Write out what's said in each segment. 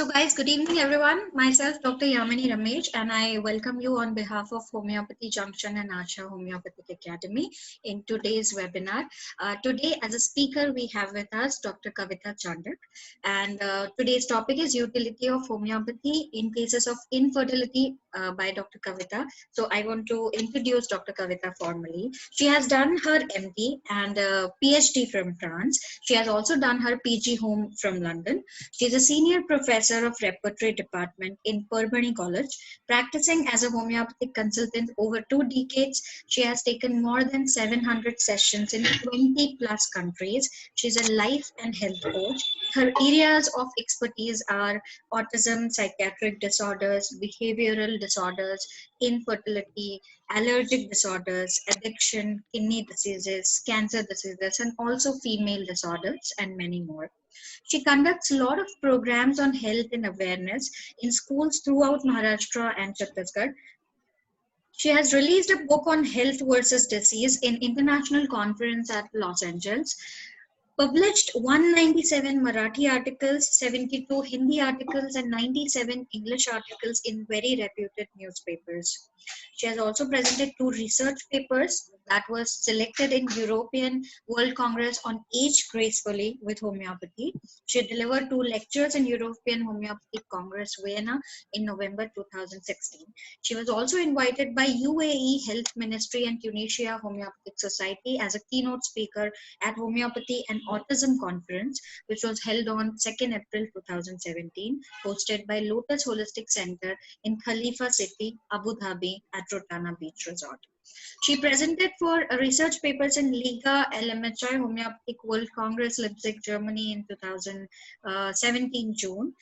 So guys, good evening everyone. Myself Dr. Yamini Ramesh and I welcome you on behalf of Homeopathy Junction and Asha Homeopathic Academy in today's webinar. Today as a speaker we have with us Dr. Kavita Chandak, and today's topic is utility of homeopathy in cases of infertility by Dr. Kavita. So I want to introduce Dr. Kavita formally. She has done her MD and PhD from France. She has also done her PG home from London. She is a senior professor of repertory department in Perbani College, practicing as a homeopathic consultant over 2 decades. She has taken more than 700 sessions in 20 plus countries. She is a life and health coach. Her areas of expertise are autism, psychiatric disorders, behavioral disorders, infertility, allergic disorders, addiction, kidney diseases, cancer diseases, and also female disorders, and many more. She conducts a lot of programs on health and awareness in schools throughout Maharashtra and Chhattisgarh. She has released a book on health versus disease in international conference at Los Angeles, published 197 Marathi articles, 72 Hindi articles, and 97 English articles in very reputed newspapers. She has also presented 2 research papers that was selected in European World Congress on Age Gracefully with Homeopathy. She delivered 2 lectures in European Homeopathic Congress, Vienna in November 2016. She was also invited by UAE Health Ministry and Tunisia Homeopathic Society as a keynote speaker at Homeopathy and Autism Conference, which was held on 2nd April 2017, hosted by Lotus Holistic Center in Khalifa City, Abu Dhabi at Rotana Beach Resort. She presented for research papers in Liga LMHI Homeopathic World Congress Leipzig, Germany in 2017 June,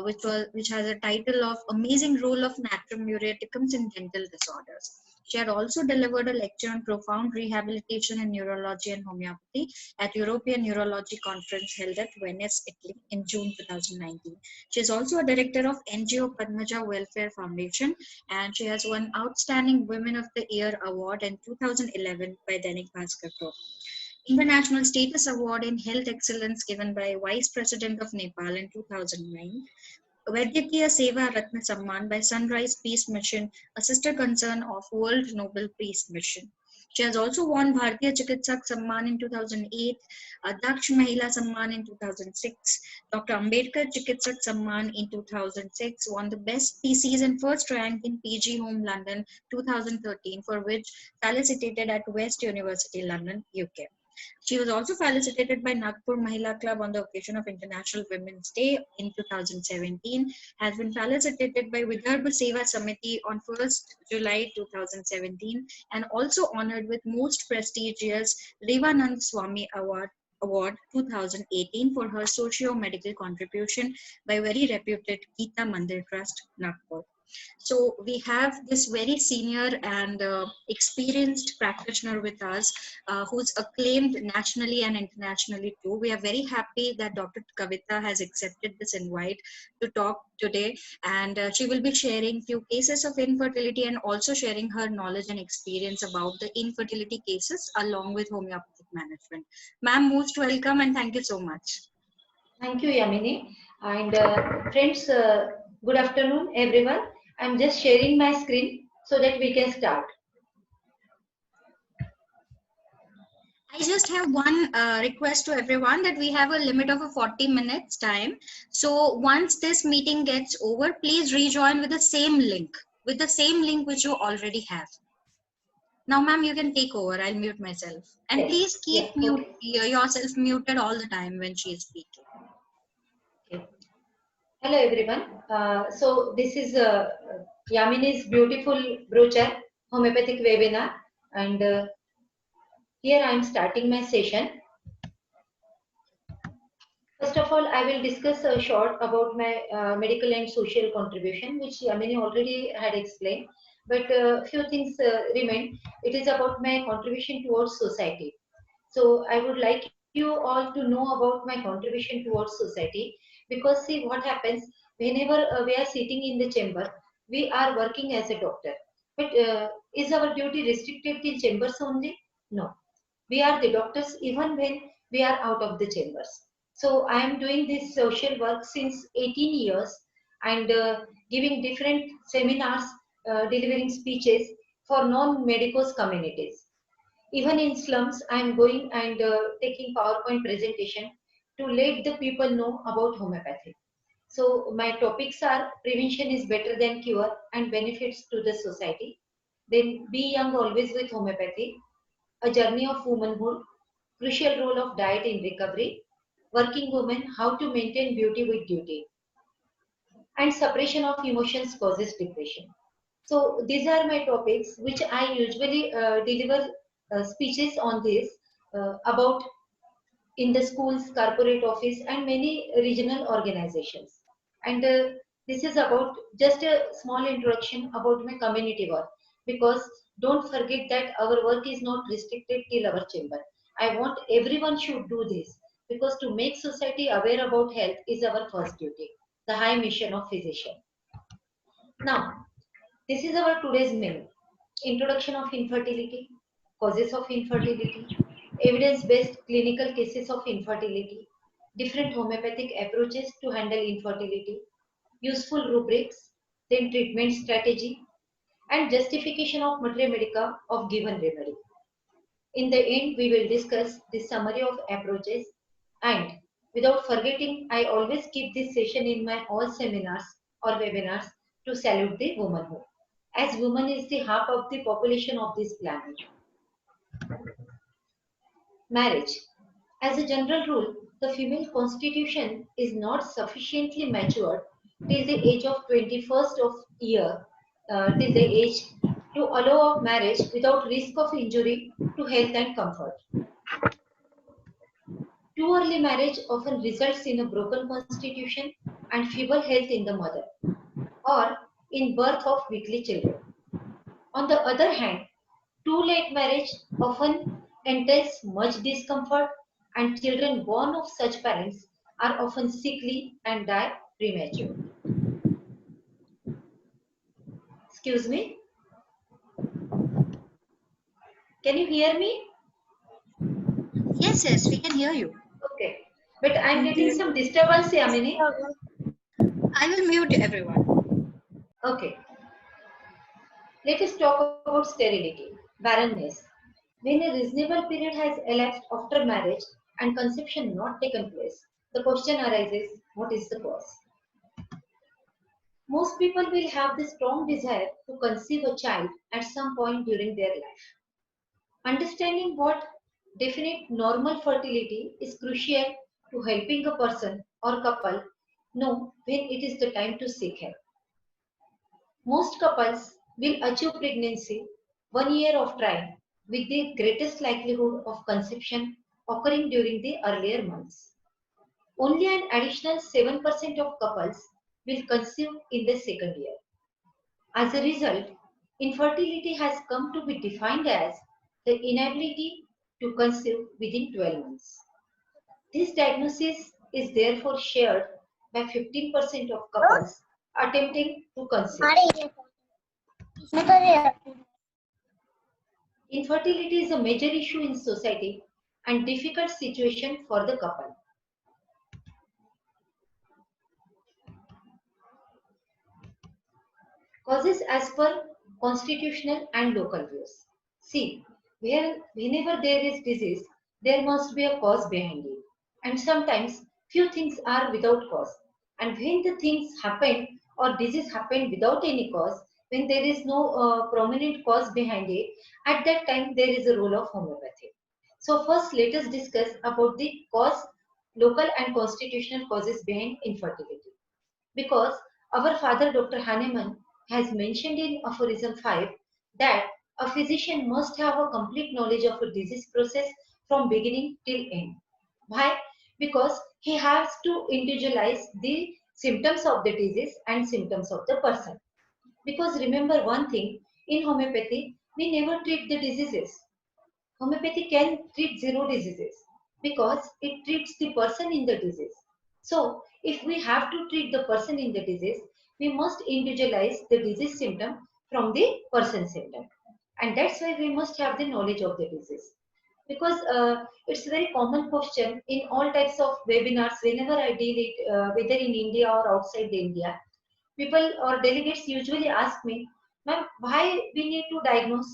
which has a title of Amazing Role of Natrum Muriaticums in Dental Disorders. She had also delivered a lecture on profound rehabilitation in neurology and homeopathy at European Neurology Conference held at Venice, Italy in June 2019. She is also a director of NGO Padmaja Welfare Foundation, and she has won Outstanding Women of the Year Award in 2011 by Dainik Bhaskar Group. International Status Award in Health Excellence given by Vice President of Nepal in 2009. Vaidyakiya Seva Ratna Samman by Sunrise Peace Mission, a sister concern of World Nobel Peace Mission. She has also won Bharatiya Chikitsak Samman in 2008, Daksh Mahila Samman in 2006, Dr. Ambedkar Chikitsak Samman in 2006, won the Best PCs and first rank in PG Home London 2013, for which felicitated at West University London, UK. She was also felicitated by Nagpur Mahila Club on the occasion of International Women's Day in 2017, has been felicitated by Vidarbha Seva Samiti on 1st July 2017, and also honored with most prestigious Revanand Swami Award 2018 for her socio-medical contribution by very reputed Geeta Mandir Trust, Nagpur. So we have this very senior and experienced practitioner with us, who's acclaimed nationally and internationally too. We are very happy that Dr. Kavita has accepted this invite to talk today, and she will be sharing few cases of infertility and also sharing her knowledge and experience about the infertility cases along with homeopathic management. Ma'am, most welcome and thank you so much. Thank you, Yamini. And friends, good afternoon, everyone. I'm just sharing my screen so that we can start. I just have one request to everyone that we have a limit of a 40 minutes time. So once this meeting gets over, please rejoin with the same link, which you already have. Now, ma'am, you can take over. I'll mute myself. And Yes. please keep Yeah. Okay. yourself muted all the time when she is speaking. Okay. Hello, everyone. So this is Yamini's beautiful brochure homeopathic webinar, and here I am starting my session. First of all, I will discuss short about my medical and social contribution, which Yamini already had explained. But few things remain. It is about my contribution towards society. So I would like you all to know about my contribution towards society, because see what happens whenever we are sitting in the chamber, we are working as a doctor. But is our duty restricted to chambers only? No. We are the doctors even when we are out of the chambers. So I am doing this social work since 18 years and giving different seminars, delivering speeches for non-medicos communities. Even in slums, I am going and taking PowerPoint presentation to let the people know about homeopathy. So my topics are prevention is better than cure and benefits to the society. Then be young always with homeopathy, a journey of womanhood, crucial role of diet in recovery, working women, how to maintain beauty with duty, and suppression of emotions causes depression. So these are my topics which I usually deliver speeches on this about in the schools, corporate office, and many regional organizations. And this is about just a small introduction about my community work, because don't forget that our work is not restricted till our chamber. I want everyone should do this, because to make society aware about health is our first duty, the high mission of physician. Now, this is our today's menu. Introduction of infertility, causes of infertility, evidence-based clinical cases of infertility, different homeopathic approaches to handle infertility, useful rubrics, then treatment strategy, and justification of materia medica of given remedy. In the end, we will discuss the summary of approaches, and without forgetting, I always keep this session in my all seminars or webinars to salute the womanhood, as woman is the heart of the population of this planet. Marriage. As a general rule, the female constitution is not sufficiently matured till the age of 21st of year, till the age to allow of marriage without risk of injury to health and comfort. Too early marriage often results in a broken constitution and feeble health in the mother, or in birth of weakly children. On the other hand, too late marriage often entails much discomfort, and children born of such parents are often sickly and die premature. Excuse me? Can you hear me? Yes, we can hear you. Okay. But I'm getting some disturbance, Yamini. I will mute everyone. Okay. Let us talk about sterility, barrenness. When a reasonable period has elapsed after marriage and conception not taken place, the question arises, what is the cause? Most people will have the strong desire to conceive a child at some point during their life. Understanding what definite normal fertility is crucial to helping a person or couple know when it is the time to seek help. Most couples will achieve pregnancy 1 year of trying, with the greatest likelihood of conception occurring during the earlier months. Only an additional 7% of couples will conceive in the second year. As a result, infertility has come to be defined as the inability to conceive within 12 months. This diagnosis is therefore shared by 15% of couples attempting to conceive. Infertility is a major issue in society and difficult situation for the couple. Causes as per constitutional and local views. See, whenever there is disease, there must be a cause behind it. And sometimes few things are without cause. And when the things happen or disease happen without any cause, when there is no prominent cause behind it, at that time there is a role of homeopathy. So first let us discuss about the cause, local and constitutional causes behind infertility. Because our father Dr. Hahnemann has mentioned in aphorism 5 that a physician must have a complete knowledge of a disease process from beginning till end. Why? Because he has to individualize the symptoms of the disease and symptoms of the person. Because remember one thing, in homeopathy, we never treat the diseases. Homeopathy can treat zero diseases because it treats the person in the disease. So, if we have to treat the person in the disease, we must individualize the disease symptom from the person symptom. And that's why we must have the knowledge of the disease. because it's a very common question in all types of webinars whenever I deal it, whether in India or outside the India. People or delegates usually ask me, ma'am, why we need to diagnose?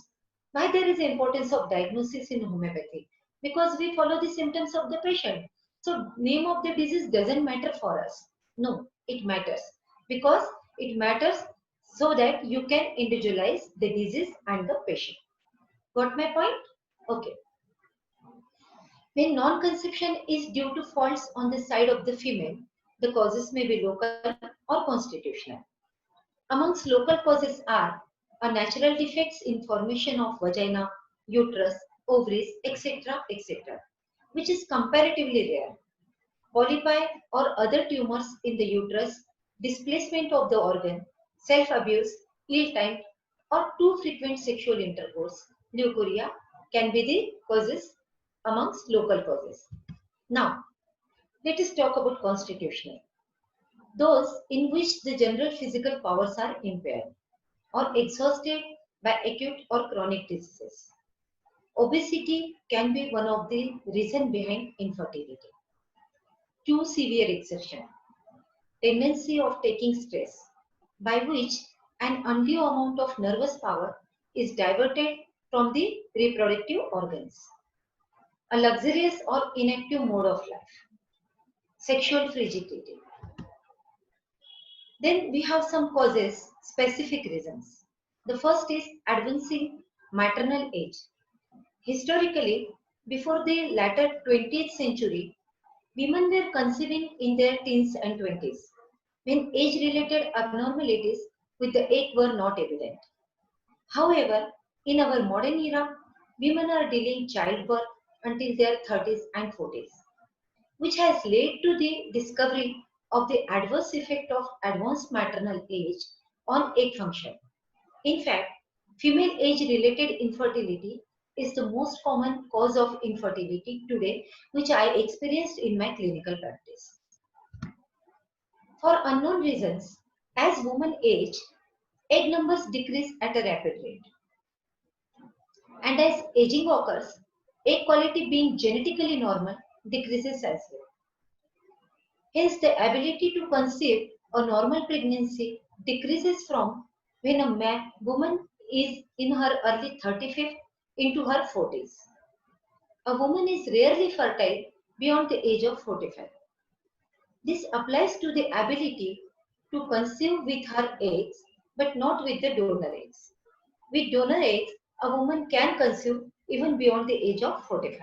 Why there is importance of diagnosis in homeopathy? Because we follow the symptoms of the patient. So name of the disease doesn't matter for us. No, it matters because it matters so that you can individualize the disease and the patient. Got my point? Okay. When non-conception is due to faults on the side of the female, the causes may be local or constitutional. Amongst local causes are natural defects in formation of vagina, uterus, ovaries, etc., etc., which is comparatively rare. Polypi or other tumors in the uterus, displacement of the organ, self-abuse, ill-timed, or too frequent sexual intercourse, leukorrhea, can be the causes amongst local causes. Now, let us talk about constitutional. Those in which the general physical powers are impaired or exhausted by acute or chronic diseases. Obesity can be one of the reasons behind infertility. Too severe exertion, tendency of taking stress, by which an undue amount of nervous power is diverted from the reproductive organs. A luxurious or inactive mode of life. Sexual frigidity. Then we have some causes, specific reasons. The first is advancing maternal age. Historically, before the latter 20th century, women were conceiving in their teens and 20s, when age-related abnormalities with the egg were not evident. However, in our modern era, women are delaying childbirth until their 30s and 40s, which has led to the discovery of the adverse effect of advanced maternal age on egg function. In fact, female age-related infertility is the most common cause of infertility today, which I experienced in my clinical practice. For unknown reasons, as women age, egg numbers decrease at a rapid rate. And as aging occurs, egg quality being genetically normal decreases as well. Hence, the ability to conceive a normal pregnancy decreases from when a woman is in her early 35th into her 40s. A woman is rarely fertile beyond the age of 45. This applies to the ability to conceive with her eggs, but not with the donor eggs. With donor eggs, a woman can conceive even beyond the age of 45.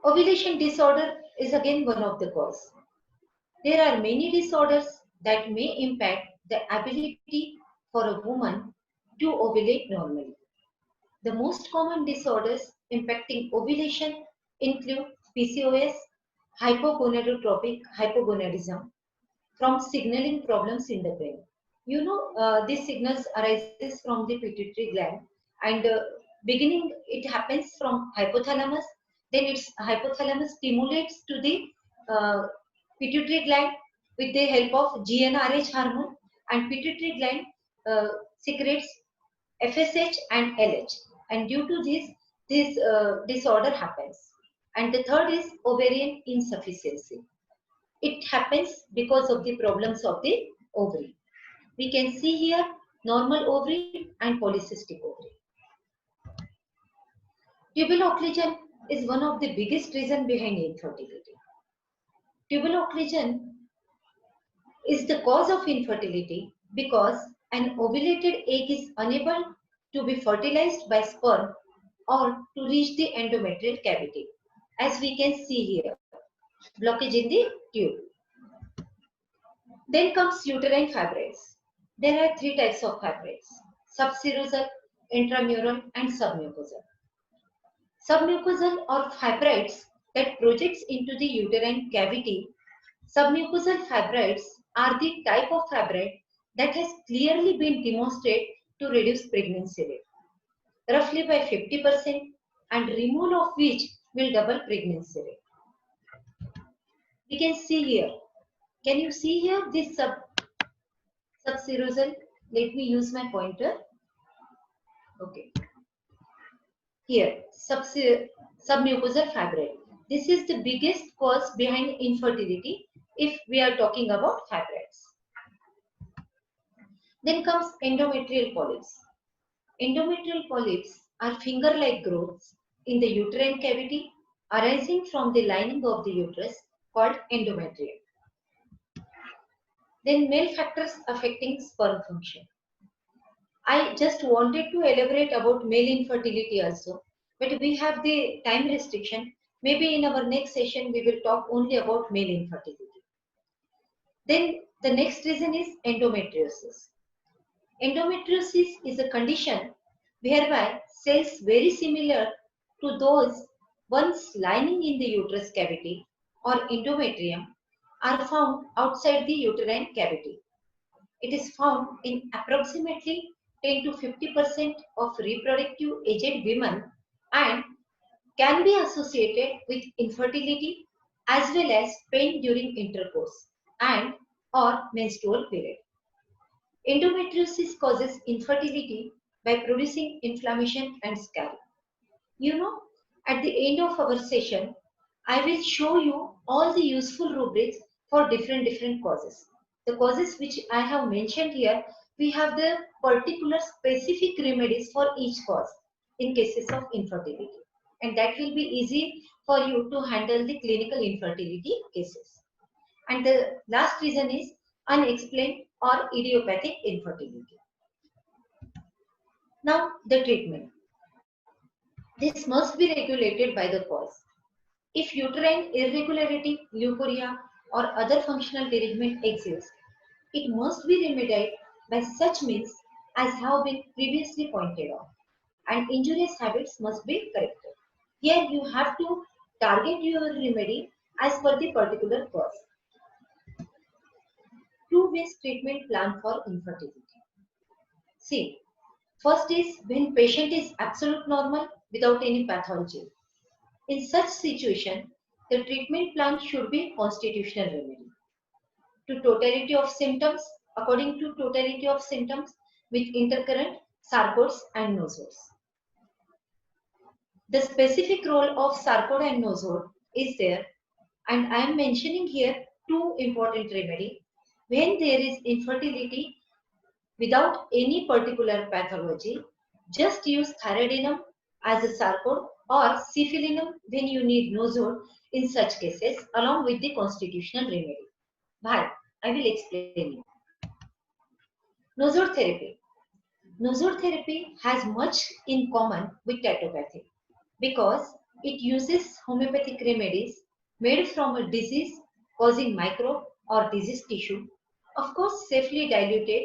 Ovulation disorder is again one of the causes. There are many disorders that may impact the ability for a woman to ovulate normally. The most common disorders impacting ovulation include PCOS, hypogonadotropic hypogonadism, from signaling problems in the brain. You know, these signals arises from the pituitary gland, and beginning it happens from hypothalamus. Then its hypothalamus stimulates to the uh, pituitary gland with the help of GnRH hormone, and pituitary gland secretes FSH and LH, and due to this disorder happens. And the third is ovarian insufficiency. It happens because of the problems of the ovary. We can see here normal ovary and polycystic ovary. Tubal occlusion is one of the biggest reasons behind infertility. Tubal occlusion is the cause of infertility because an ovulated egg is unable to be fertilized by sperm or to reach the endometrial cavity, as we can see here, blockage in the tube. Then comes uterine fibroids. There are three types of fibroids: subserosal, intramural, and submucosal. Submucosal or fibroids that projects into the uterine cavity. Submucosal fibroids are the type of fibroid that has clearly been demonstrated to reduce pregnancy rate, roughly by 50%, and removal of which will double pregnancy rate. We can see here. Can you see here this subserosal? Let me use my pointer. Okay. here, submucosal fibroid. This is the biggest cause behind infertility if we are talking about fibroids. Then comes endometrial polyps. Endometrial polyps are finger-like growths in the uterine cavity arising from the lining of the uterus called endometrium. Then male factors affecting sperm function. I just wanted to elaborate about male infertility also, but we have the time restriction. Maybe in our next session we will talk only about male infertility. Then the next reason is endometriosis. Endometriosis is a condition whereby cells very similar to those once lining in the uterus cavity or endometrium are found outside the uterine cavity. It is found in approximately 10 to 50% of reproductive aged women and can be associated with infertility as well as pain during intercourse and or menstrual period. Endometriosis causes infertility by producing inflammation and scarring. You know, at the end of our session, I will show you all the useful rubrics for different causes. The causes which I have mentioned here, we have the particular specific remedies for each cause in cases of infertility. And that will be easy for you to handle the clinical infertility cases. And the last reason is unexplained or idiopathic infertility. Now, the treatment. This must be regulated by the cause. If uterine irregularity, leukorrhea, or other functional derangement exists, it must be remedied by such means as have been previously pointed out, and injurious habits must be corrected. Here you have to target your remedy as per the particular cause. Two-ways treatment plan for infertility. See, first is when patient is absolute normal without any pathology. In such situation, the treatment plan should be constitutional remedy. To totality of symptoms, according to totality of symptoms with intercurrent, sarcodes and nosodes. The specific role of sarcode and nosode is there, and I am mentioning here two important remedy. When there is infertility without any particular pathology, just use thyroidinum as a sarcode or cephalinum when you need nosode in such cases along with the constitutional remedy. Why? I will explain you. Nosode therapy. Nosode therapy has much in common with tetopathy because it uses homeopathic remedies made from a disease causing microbe or disease tissue, of course safely diluted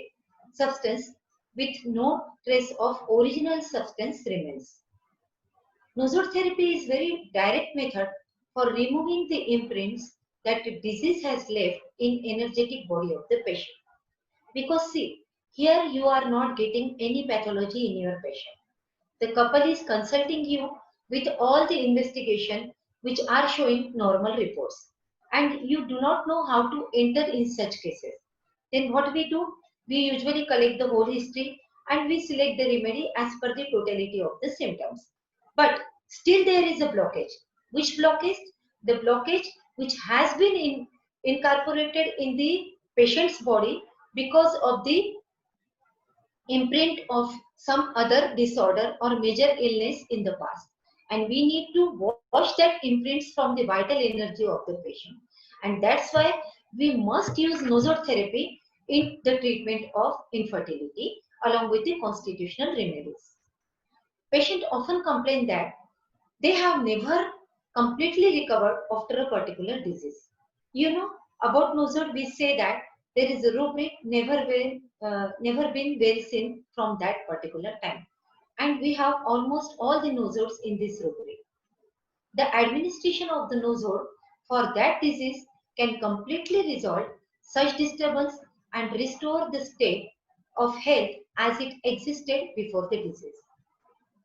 substance with no trace of original substance remains. Nosode therapy is very direct method for removing the imprints that the disease has left in energetic body of the patient. Because see, here you are not getting any pathology in your patient. The couple is consulting you with all the investigation which are showing normal reports, and you do not know how to enter in such cases. Then what we do? We usually collect the whole history and we select the remedy as per the totality of the symptoms. But still there is a blockage. Which blockage? The blockage which has been incorporated in the patient's body because of the imprint of some other disorder or major illness in the past, and we need to wash that imprints from the vital energy of the patient, and that's why we must use nosode therapy in the treatment of infertility along with the constitutional remedies. Patients often complain that they have never completely recovered after a particular disease. You know, about nosode, we say that there is a rubric never been well seen from that particular time. And we have almost all the nosodes in this rubric. The administration of the nosode for that disease can completely resolve such disturbance and restore the state of health as it existed before the disease.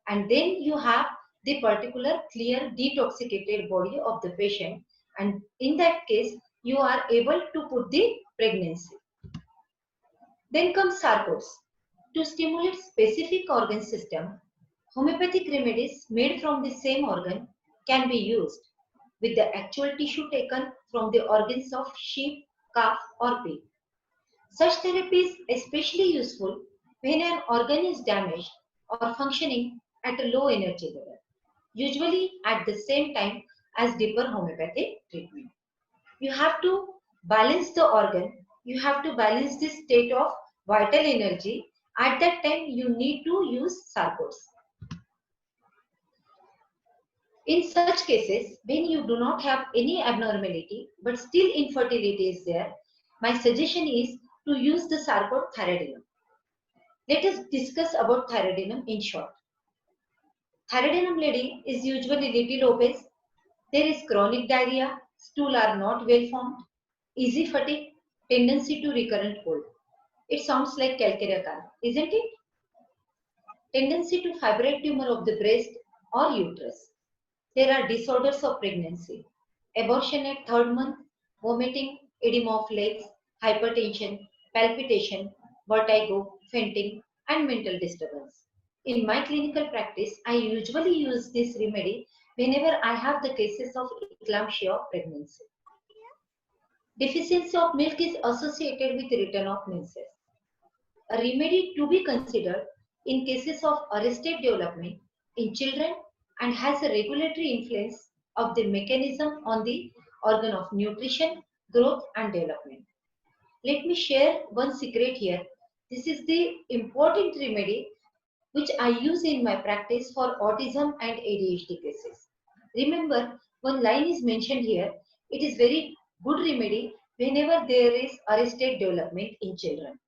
And then you have the particular clear detoxicated body of the patient, and in that case you are able to put the pregnancy. Then comes sarcodes. To stimulate specific organ system, Homeopathic remedies made from the same organ can be used with the actual tissue taken from the organs of sheep, calf, or pig. Such therapy is especially useful when an organ is damaged or functioning at a low energy level, usually at the same time as deeper homeopathic treatment. You have to balance the organ, you have to balance the state of vital energy. At that time, you need to use sarcodes. In such cases, when you do not have any abnormality but still infertility is there, my suggestion is to use the sarcode thyroidinum. Let us discuss about thyroidinum in short. Thyroidinum lady is usually little obese. There is chronic diarrhea, stool are not well formed, easy fatigue, tendency to recurrent cold. It sounds like calcarea car, isn't it? Tendency to fibroid tumor of the breast or uterus. There are disorders of pregnancy, abortion at third month, vomiting, edema of legs, hypertension, palpitation, vertigo, fainting, and mental disturbance. In my clinical practice, I usually use this remedy whenever I have the cases of eclampsia of pregnancy. Deficiency of milk is associated with return of menses. A remedy to be considered in cases of arrested development in children and has a regulatory influence of the mechanism on the organ of nutrition, growth and development. Let me share one secret here. This is the important remedy which I use in my practice for autism and ADHD cases. Remember, one line is mentioned here. It is very good remedy whenever there is arrested development in children,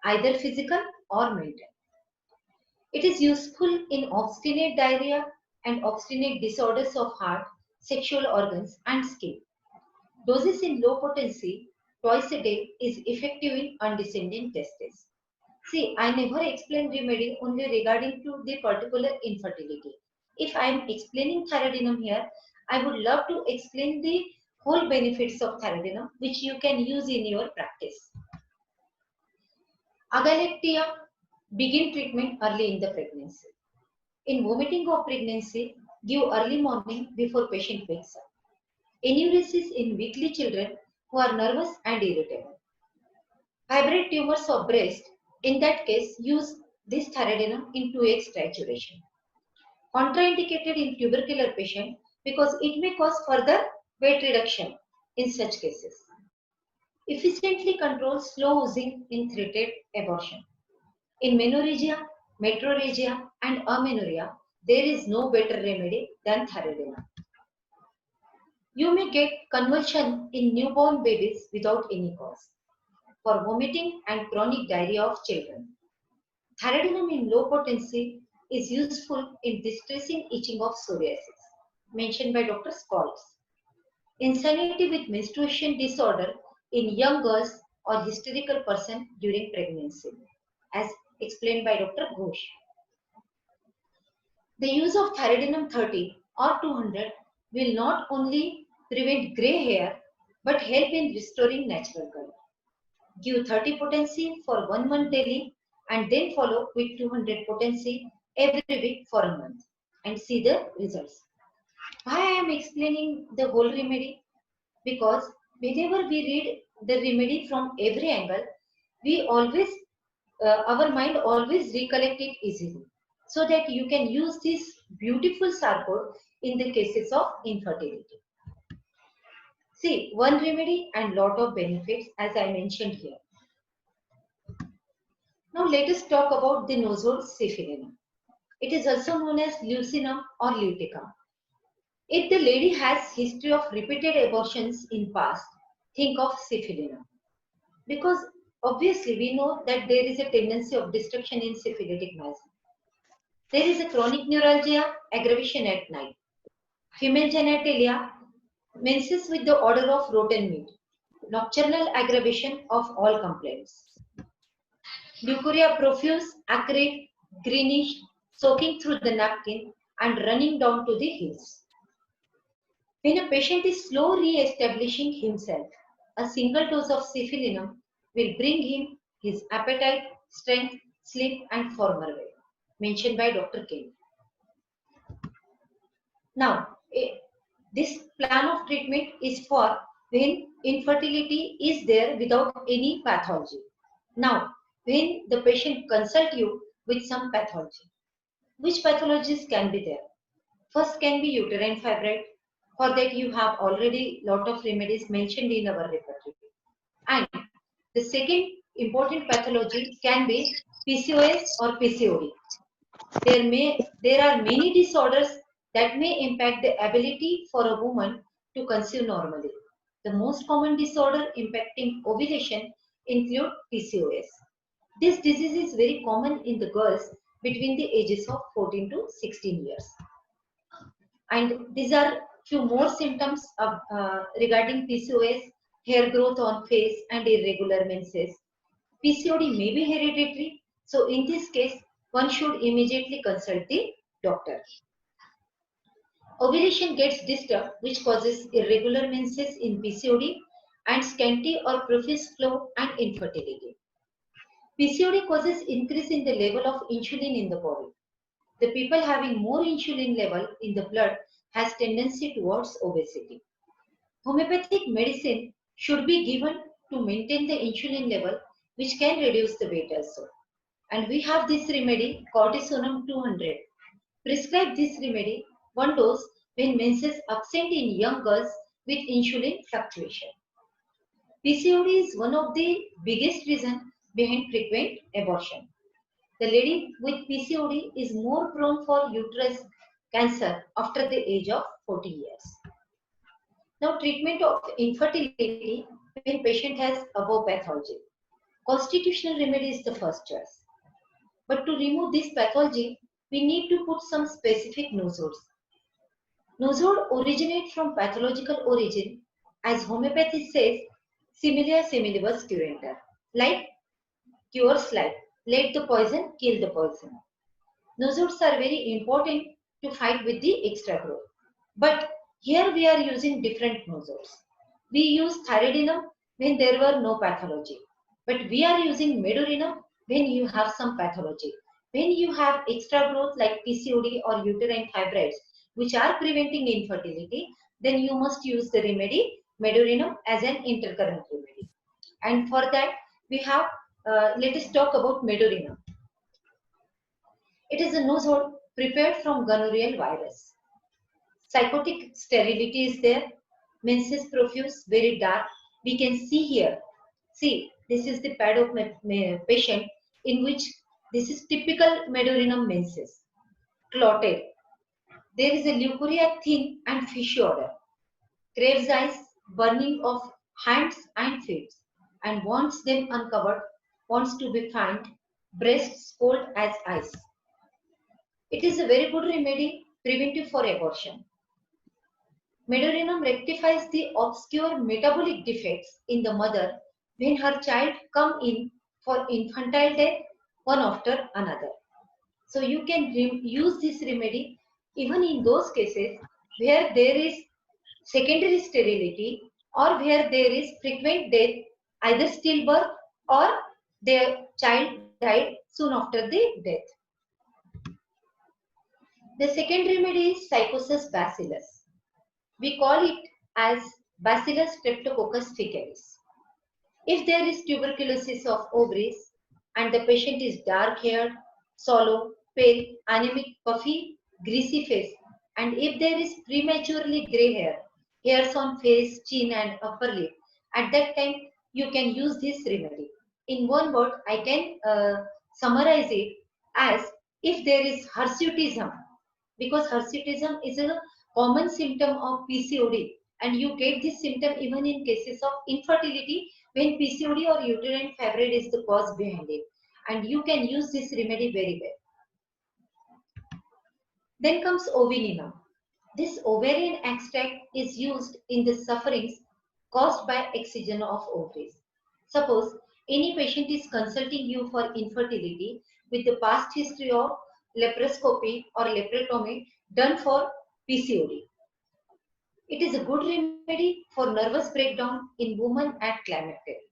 either physical or mental. It is useful in obstinate diarrhea and obstinate disorders of heart, sexual organs, and skin. Doses in low potency twice a day is effective in undescending testes. See, I never explain remedy only regarding to the particular infertility. If I am explaining thyroidinum here, I would love to explain the whole benefits of thyroidinum which you can use in your practice. Agalectia, begin treatment early in the pregnancy. In vomiting of pregnancy, give early morning before patient wakes up. Enuresis in weakly children who are nervous and irritable. Fibroid tumors of breast, in that case, use this thyroidinum in 2x trituration. Contraindicated in tubercular patient because it may cause further weight reduction in such cases. Efficiently controls slow oozing in threatened abortion. In menorrhagia, metrorrhagia, and amenorrhea, there is no better remedy than thyroidinum. You may get convulsion in newborn babies without any cause. For vomiting and chronic diarrhea of children. Thyroidinum in low potency is useful in distressing itching of psoriasis, mentioned by Dr. Scholz. Insanity with menstruation disorder in young girls or hysterical person during pregnancy, as explained by Dr. Ghosh. The use of thyroidinum 30 or 200 will not only prevent grey hair but help in restoring natural color. Give 30 potency for 1 month daily and then follow with 200 potency every week for a month and see the results. Why I am explaining the whole remedy? Because whenever we read the remedy from every angle, we always, our mind always recollect it easily so that you can use this beautiful sarcode in the cases of infertility. See, one remedy and lot of benefits as I mentioned here. Now let us talk about the nosode syphilinum. It is also known as leucinum or luticum. If the lady has history of repeated abortions in past, think of syphilinum. Because obviously we know that there is a tendency of destruction in syphilitic mass. There is a chronic neuralgia, aggravation at night. Female genitalia, menses with the odor of rotten meat. Nocturnal aggravation of all complaints. Leukorrhea profuse, acrid, greenish, soaking through the napkin and running down to the heels. When a patient is slow re-establishing himself, a single dose of syphilinum will bring him his appetite, strength, sleep and former weight, mentioned by Dr. King. Now, this plan of treatment is for when infertility is there without any pathology. Now, when the patient consult you with some pathology, which pathologies can be there? First can be uterine fibroid. For that, you have already lot of remedies mentioned in our repertoire. And the second important pathology can be PCOS or PCOD. There are many disorders that may impact the ability for a woman to conceive normally. The most common disorder impacting ovulation include PCOS. This disease is very common in the girls between the ages of 14 to 16 years. And these are few more symptoms of, regarding PCOS: hair growth on face and irregular menses. PCOD may be hereditary, so in this case, one should immediately consult the doctor. Ovulation gets disturbed, which causes irregular menses in PCOD and scanty or profuse flow and infertility. PCOD causes increase in the level of insulin in the body. The people having more insulin level in the blood has tendency towards obesity. Homeopathic medicine should be given to maintain the insulin level, which can reduce the weight also. And we have this remedy, cortisonum 200. Prescribe this remedy, one dose, when menses absent in young girls with insulin fluctuation. PCOD is one of the biggest reasons behind frequent abortion. The lady with PCOD is more prone for uterus cancer after the age of 40 years. Now, treatment of infertility when patient has above pathology. Constitutional remedy is the first choice. But to remove this pathology, we need to put some specific nosodes. Nosode originate from pathological origin, as homeopathy says, similia similibus curenter. Like cures like, let the poison kill the poison. Nosodes are very important to fight with the extra growth. But here we are using different nosodes. We use thyroidinum when there were no pathology. But we are using medurinum when you have some pathology. When you have extra growth like PCOD or uterine fibroids, which are preventing infertility, then you must use the remedy medurinum as an intercurrent remedy. And for that, we have, let us talk about medurinum. It is a nosode prepared from gonorrheal virus. Psychotic sterility is there. Menses profuse, very dark. We can see here. See, this is the pad of patient in which this is typical medurinum menses. Clotted. There is a leukorrhea, thin and fishy odor. Craves eyes, burning of hands and feet, and wants them uncovered, wants to be found, breasts cold as ice. It is a very good remedy, preventive for abortion. Medurinum rectifies the obscure metabolic defects in the mother when her child come in for infantile death one after another. So you can use this remedy even in those cases where there is secondary sterility or where there is frequent death, either stillbirth or their child died soon after the death. The second remedy is Psychosis bacillus. We call it as Bacillus streptococcus faecalis. If there is tuberculosis of ovaries and the patient is dark-haired, sallow, pale, anemic, puffy, greasy face, and if there is prematurely grey hair, hairs on face, chin and upper lip, at that time you can use this remedy. In one word, I can summarize it as if there is hirsutism, because hirsutism is a common symptom of PCOD, and you get this symptom even in cases of infertility when PCOD or uterine fibroid is the cause behind it, and you can use this remedy very well. Then comes ovininum. This ovarian extract is used in the sufferings caused by excision of ovaries. Suppose any patient is consulting you for infertility with the past history of laparoscopy or laparotomy done for PCOD. It is a good remedy for nervous breakdown in women at climacteric.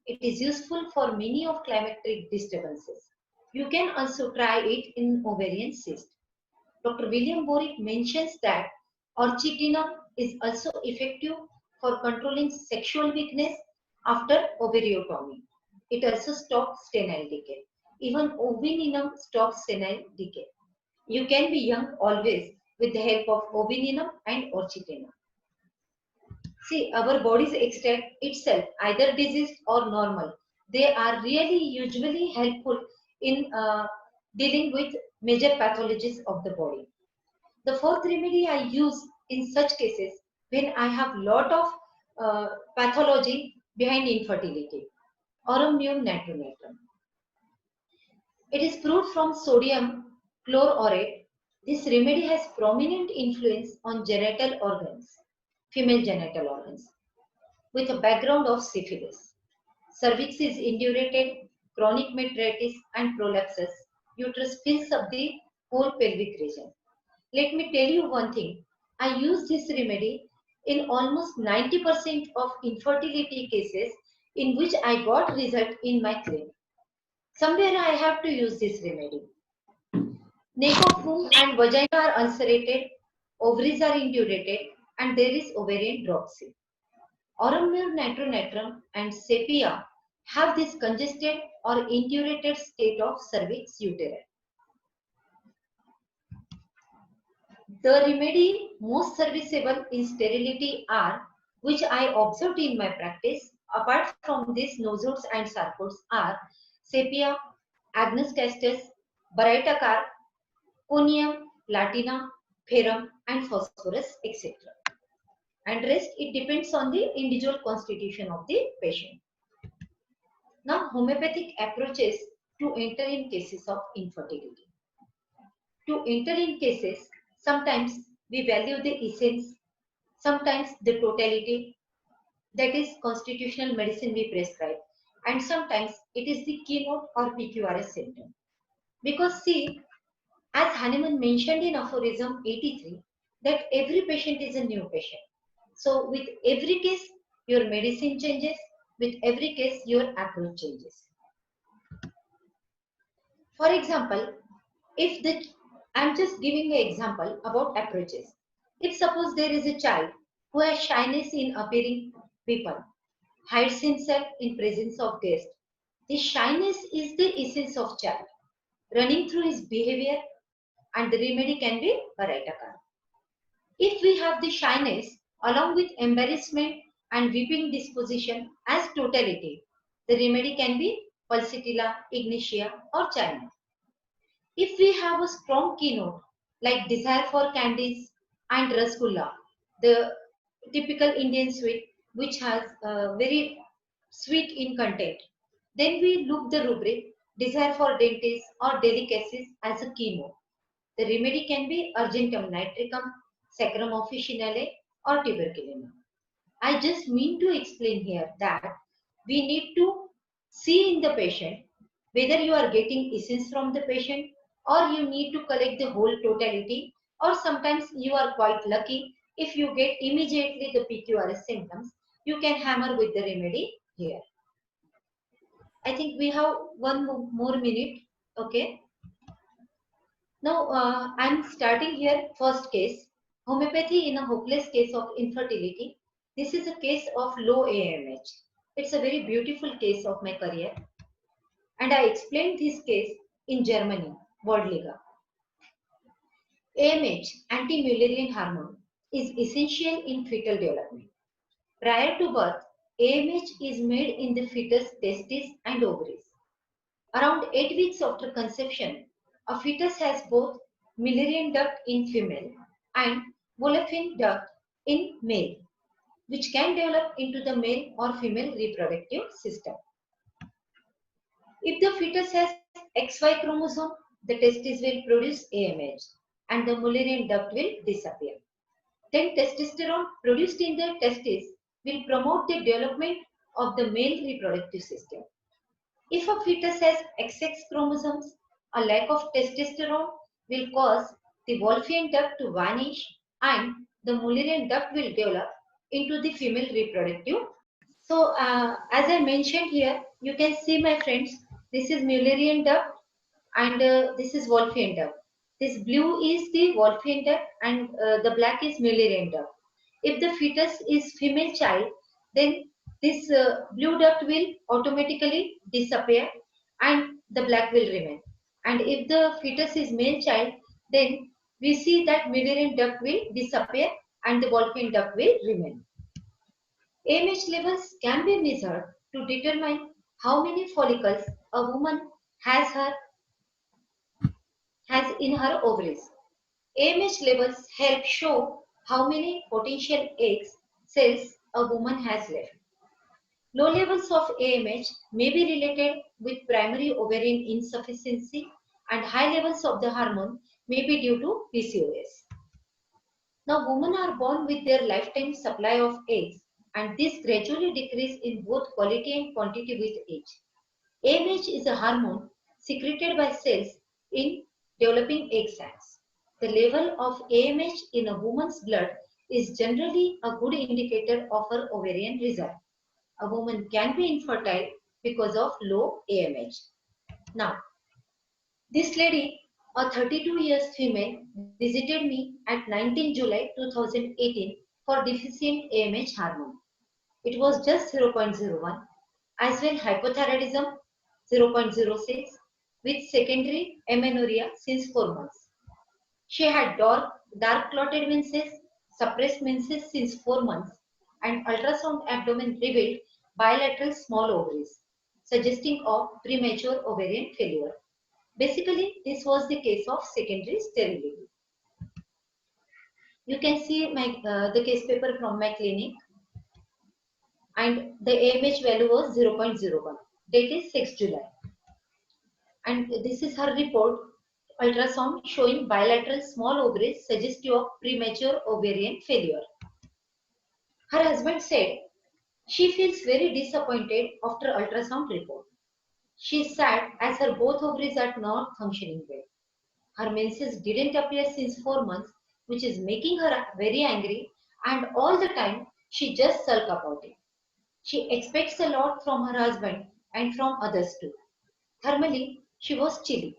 It is useful for many of climacteric disturbances. You can also try it in ovarian cyst. Dr. William Borick mentions that Orchitinum is also effective for controlling sexual weakness after ovariotomy. It also stops senile decay. Even ovininum stops senile decay. You can be young always with the help of ovininum and orchitinum. See, our bodies extract itself either diseased or normal. They are really usually helpful in dealing with major pathologies of the body. The fourth remedy I use in such cases when I have lot of pathology behind infertility, Aurum natronatrum. It is brewed from sodium chlororate. This remedy has prominent influence on genital organs, female genital organs, with a background of syphilis. Cervix is indurated, chronic metritis and prolapsus. Uterus fills up the whole pelvic region. Let me tell you one thing. I use this remedy in almost 90% of infertility cases in which I got result in my clinic. Somewhere I have to use this remedy. Neck of womb and vagina are ulcerated, ovaries are indurated, and there is ovarian dropsy. Aurum natronatrum and sepia have this congested or indurated state of cervix uteri. The remedy most serviceable in sterility are, which I observed in my practice, apart from these nosodes and sarcodes, are sepia, agnus castus, baryta, conium, platina, ferrum, and phosphorus, etc. And rest it depends on the individual constitution of the patient. Now, homeopathic approaches to enter in cases of infertility. To enter in cases, sometimes we value the essence, sometimes the totality, that is constitutional medicine we prescribe, and sometimes it is the keynote or PQRS symptom. Because see, as Hahnemann mentioned in aphorism 83, that every patient is a new patient. So with every case, your medicine changes, with every case, your approach changes. For example, if the I'm just giving an example about approaches. If suppose there is a child who has shyness in appearing people, hides himself in presence of guests, the shyness is the essence of child, running through his behavior, and the remedy can be Varataka. If we have the shyness along with embarrassment and weeping disposition as totality, the remedy can be Pulsatilla, Ignitia, or China. If we have a strong keynote like desire for candies and rasgulla, the typical Indian sweet which has very sweet in content, then we look the rubric desire for dainties or delicacies as a keynote. The remedy can be Argentum nitricum, Saccharum officinale, or tuberculinum. I just mean to explain here that we need to see in the patient whether you are getting essence from the patient or you need to collect the whole totality, or sometimes you are quite lucky if you get immediately the PQRS symptoms, you can hammer with the remedy here. I think we have one more minute. Okay. Now I'm starting here first case, homeopathy in a hopeless case of infertility. This is a case of low AMH. It's a very beautiful case of my career. And I explained this case in Germany, Worldliga. AMH, anti-Mullerian hormone, is essential in fetal development. Prior to birth, AMH is made in the fetus testes and ovaries. Around 8 weeks after conception, a fetus has both Mullerian duct in female and Wolffian duct in male, which can develop into the male or female reproductive system. If the fetus has XY chromosome, the testis will produce AMH and the Mullerian duct will disappear. Then testosterone produced in the testis will promote the development of the male reproductive system. If a fetus has XX chromosomes, a lack of testosterone will cause the Wolffian duct to vanish and the Mullerian duct will develop into the female reproductive. So as I mentioned here, you can see my friends, this is Mullerian duct and this is Wolffian duct. This blue is the Wolffian duct and the black is Mullerian duct. If the fetus is female child, then this blue duct will automatically disappear and the black will remain. And if the fetus is male child, then we see that Mullerian duct will disappear and the Wolffian duct will remain. AMH levels can be measured to determine how many follicles a woman has in her ovaries. AMH levels help show how many potential eggs cells a woman has left. Low levels of AMH may be related with primary ovarian insufficiency and high levels of the hormone may be due to PCOS. Now, women are born with their lifetime supply of eggs and this gradually decreases in both quality and quantity with age. AMH is a hormone secreted by cells in developing egg sacs. The level of AMH in a woman's blood is generally a good indicator of her ovarian reserve. A woman can be infertile because of low AMH. Now, this lady, a 32 years female, visited me at 19 July 2018 for deficient AMH hormone. It was just 0.01, as well hypothyroidism 0.06 with secondary amenorrhea since 4 months. She had dark clotted menses, suppressed menses since 4 months, and ultrasound abdomen revealed bilateral small ovaries, suggesting of premature ovarian failure. Basically, this was the case of secondary sterility. You can see the case paper from my clinic, and the AMH value was 0.01. Date is 6 July. And this is her report, ultrasound showing bilateral small ovaries suggestive of premature ovarian failure. Her husband said she feels very disappointed after ultrasound report. She is sad as her both ovaries are not functioning well. Her menses didn't appear since 4 months, which is making her very angry, and all the time she just sulk about it. She expects a lot from her husband and from others too. Thermally, she was chilly.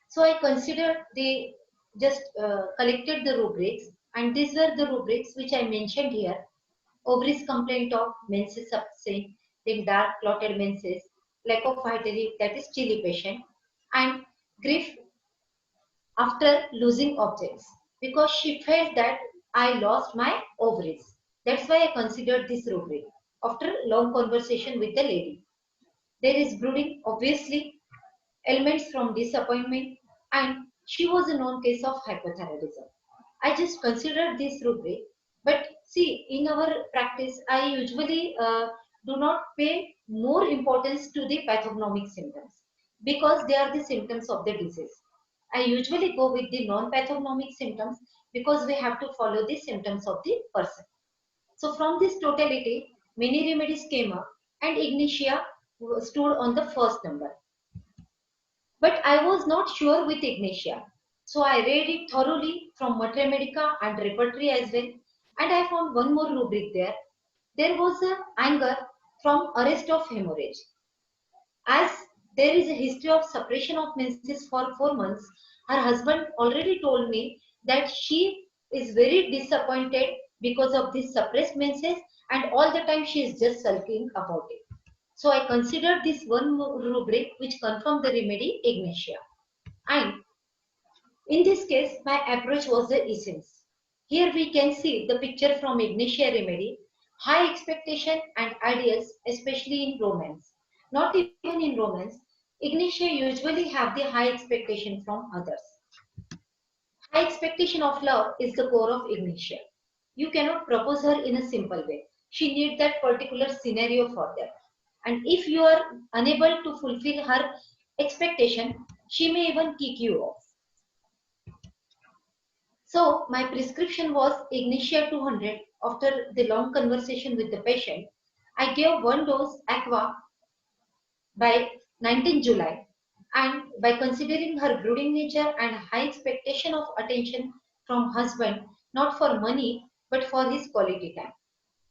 So I considered they just collected the rubrics, and these were the rubrics which I mentioned here. Ovaries complaint of menses absent, then dark clotted menses, lack of vitality, that is chilly patient, and grief after losing objects because she felt that I lost my ovaries. That's why I considered this rubric after long conversation with the lady. There is brooding, obviously, elements from disappointment, and she was a known case of hypothyroidism. I just considered this rubric, but see, in our practice, I usually do not pay more importance to the pathognomic symptoms because they are the symptoms of the disease. I usually go with the non-pathognomic symptoms because we have to follow the symptoms of the person. So from this totality, many remedies came up and Ignitia stood on the first number. But I was not sure with Ignitia. So I read it thoroughly from Matra Medica and repertory as well. And I found one more rubric there. There was a anger from arrest of hemorrhage. As there is a history of suppression of menses for 4 months, her husband already told me that she is very disappointed because of this suppressed menses and all the time she is just sulking about it. So I considered this one rubric which confirmed the remedy Ignatia. And in this case, my approach was the essence. Here we can see the picture from Ignatia remedy, high expectation and ideals, especially in romance. Not even in romance, Ignatia usually have the high expectation from others. High expectation of love is the core of Ignatia. You cannot propose her in a simple way. She needs that particular scenario for that. And if you are unable to fulfill her expectation, she may even kick you off. So my prescription was Ignitia 200. After the long conversation with the patient, I gave one dose aqua by 19 July, and by considering her brooding nature and high expectation of attention from husband, not for money but for his quality time.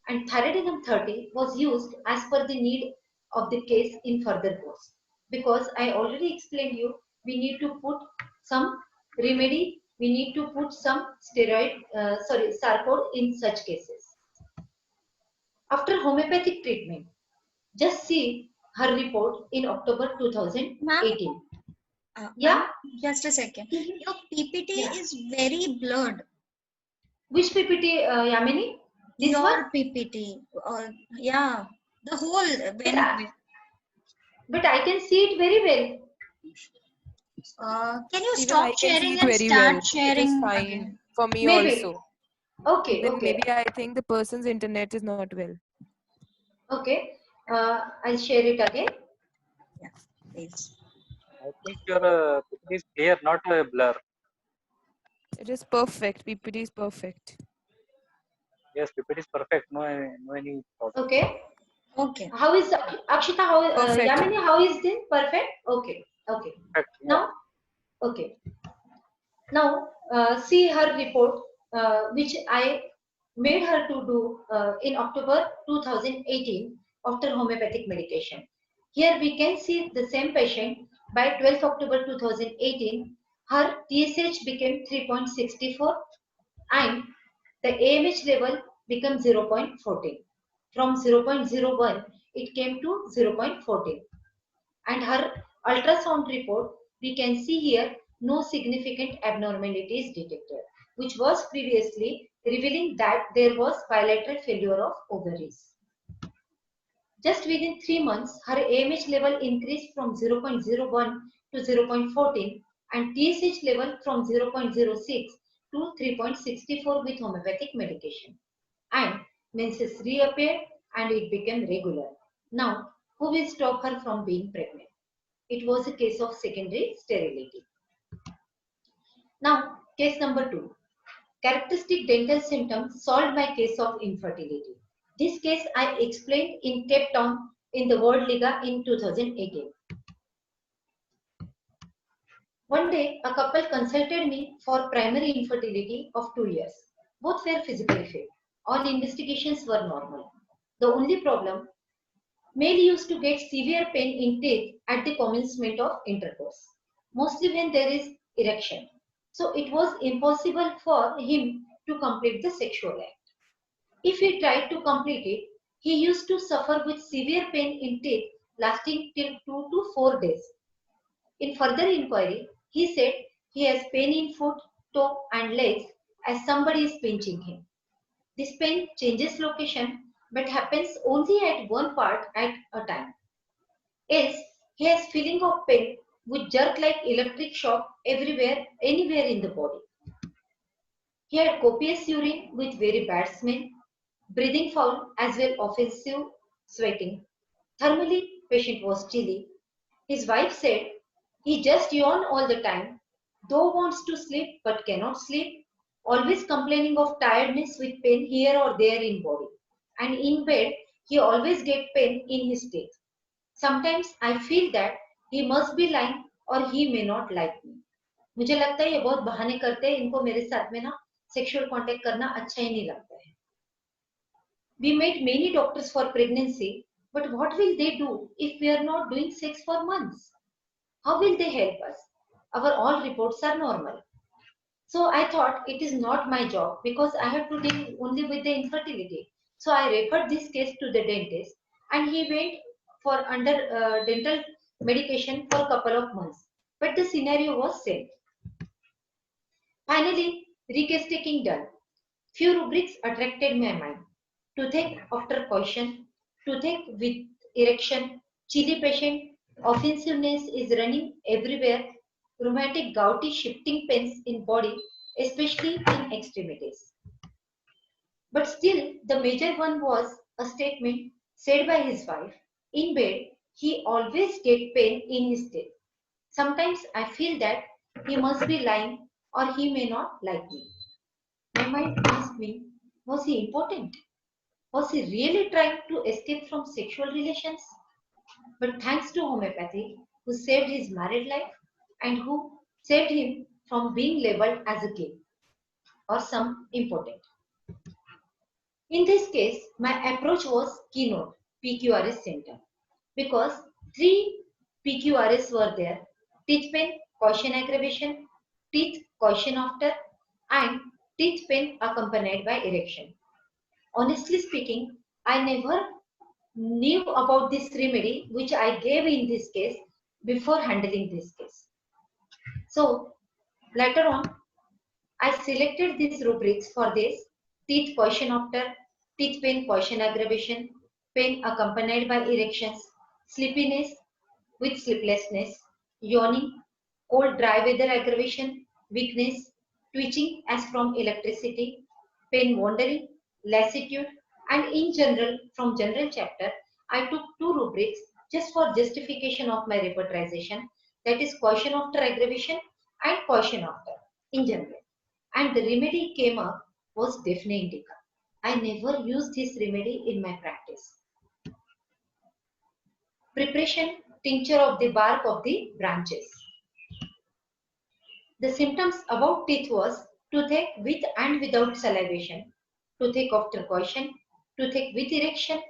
And Thyroidinum 30 was used as per the need of the case in further course. Because I already explained you, we need to put some remedy, we need to put some Sarcode in such cases. After homeopathic treatment, just see her report in October Ma'am, 2018. ma'am, Yeah? just a second. Your PPT Yeah. is very blurred. Which PPT, Yamini? This one? Your PPT. Yeah, the whole But I, when. but I can see it very well. Can you Even I stop can see sharing it and very well. start It is sharing fine again? for me Maybe. also. Okay, Even okay, maybe I think the person's internet is not well. okay. I'll share it again. Yeah, please. I think your PPT is clear, not a blur. It is perfect. PPT is perfect. Yes, PPT is perfect. No any problem. Okay. Okay. How is Akshita? How Perfect. Yamini? How is this? Perfect. Okay. Okay. Perfect. Yeah. Now, okay. Now, see her report, which I made her to do in October 2018 after homeopathic medication. Here we can see the same patient by 12th October 2018. Her TSH became 3.64 and the AMH level became 0.14. From 0.01, it came to 0.14. And her ultrasound report, we can see here no significant abnormalities detected, which was previously revealing that there was bilateral failure of ovaries. Just within 3 months, her AMH level increased from 0.01 to 0.14 and TSH level from 0.06 to 3.64 with homeopathic medication. And menses reappeared and it became regular. Now, who will stop her from being pregnant? It was a case of secondary sterility. Now, case number 2. Characteristic dental symptoms solved by case of infertility. This case I explained in Cape Town in the World Liga in 2018. One day, a couple consulted me for primary infertility of 2 years. Both were physically fit. All investigations were normal. The only problem, male used to get severe pain in teeth at the commencement of intercourse, mostly when there is erection. So it was impossible for him to complete the sexual act. If he tried to complete it, he used to suffer with severe pain in teeth lasting till 2 to 4 days. In further inquiry, he said he has pain in foot, toe and legs as somebody is pinching him. This pain changes location but happens only at one part at a time. Else, he has feeling of pain with jerk like electric shock everywhere, anywhere in the body. He had copious urine with very bad smell, breathing foul as well offensive, sweating. Thermally, patient was chilly. His wife said he just yawned all the time, though wants to sleep but cannot sleep, always complaining of tiredness with pain here or there in body. And in bed, he always get pain in his teeth. Sometimes I feel that he must be lying or he may not like me. मुझे लगता है ये बहुत बहाने करते हैं, इनको मेरे साथ में ना सेक्सुअल कांटेक्ट करना अच्छा ही नहीं लगता है. We met many doctors for pregnancy, but what will they do if we are not doing sex for months? How will they help us? Our all reports are normal. So I thought it is not my job because I have to deal only with the infertility. So I referred this case to the dentist and he went for under dental medication for a couple of months. But the scenario was same. Finally, recase taking done. Few rubrics attracted my mind. Toothache after caution, toothache with erection, chilly patient, offensiveness is running everywhere, rheumatic gouty shifting pains in body, especially in extremities. But still, the major one was a statement said by his wife. In bed, he always get pain in his teeth. Sometimes I feel that he must be lying or he may not like me. My mind asked me, was he impotent? Was he really trying to escape from sexual relations? But thanks to homeopathy, who saved his married life and who saved him from being labeled as a gay or some impotent. In this case, my approach was keynote PQRS center because 3 PQRS were there: teeth pain, caution aggravation, teeth caution after, and teeth pain accompanied by erection. Honestly speaking, I never knew about this remedy which I gave in this case before handling this case. So later on, I selected these rubrics for this: teeth caution after, teeth pain caution aggravation, pain accompanied by erections, sleepiness with sleeplessness, yawning, cold dry weather aggravation, weakness, twitching as from electricity, pain wandering, lassitude, and in general, from general chapter, I took two rubrics just for justification of my repertorization, that is caution after aggravation and caution after in general. And the remedy came up was Daphne indica. I never used this remedy in my practice. Preparation: tincture of the bark of the branches. The symptoms about teeth was toothache with and without salivation, toothache after caution, toothache with erection,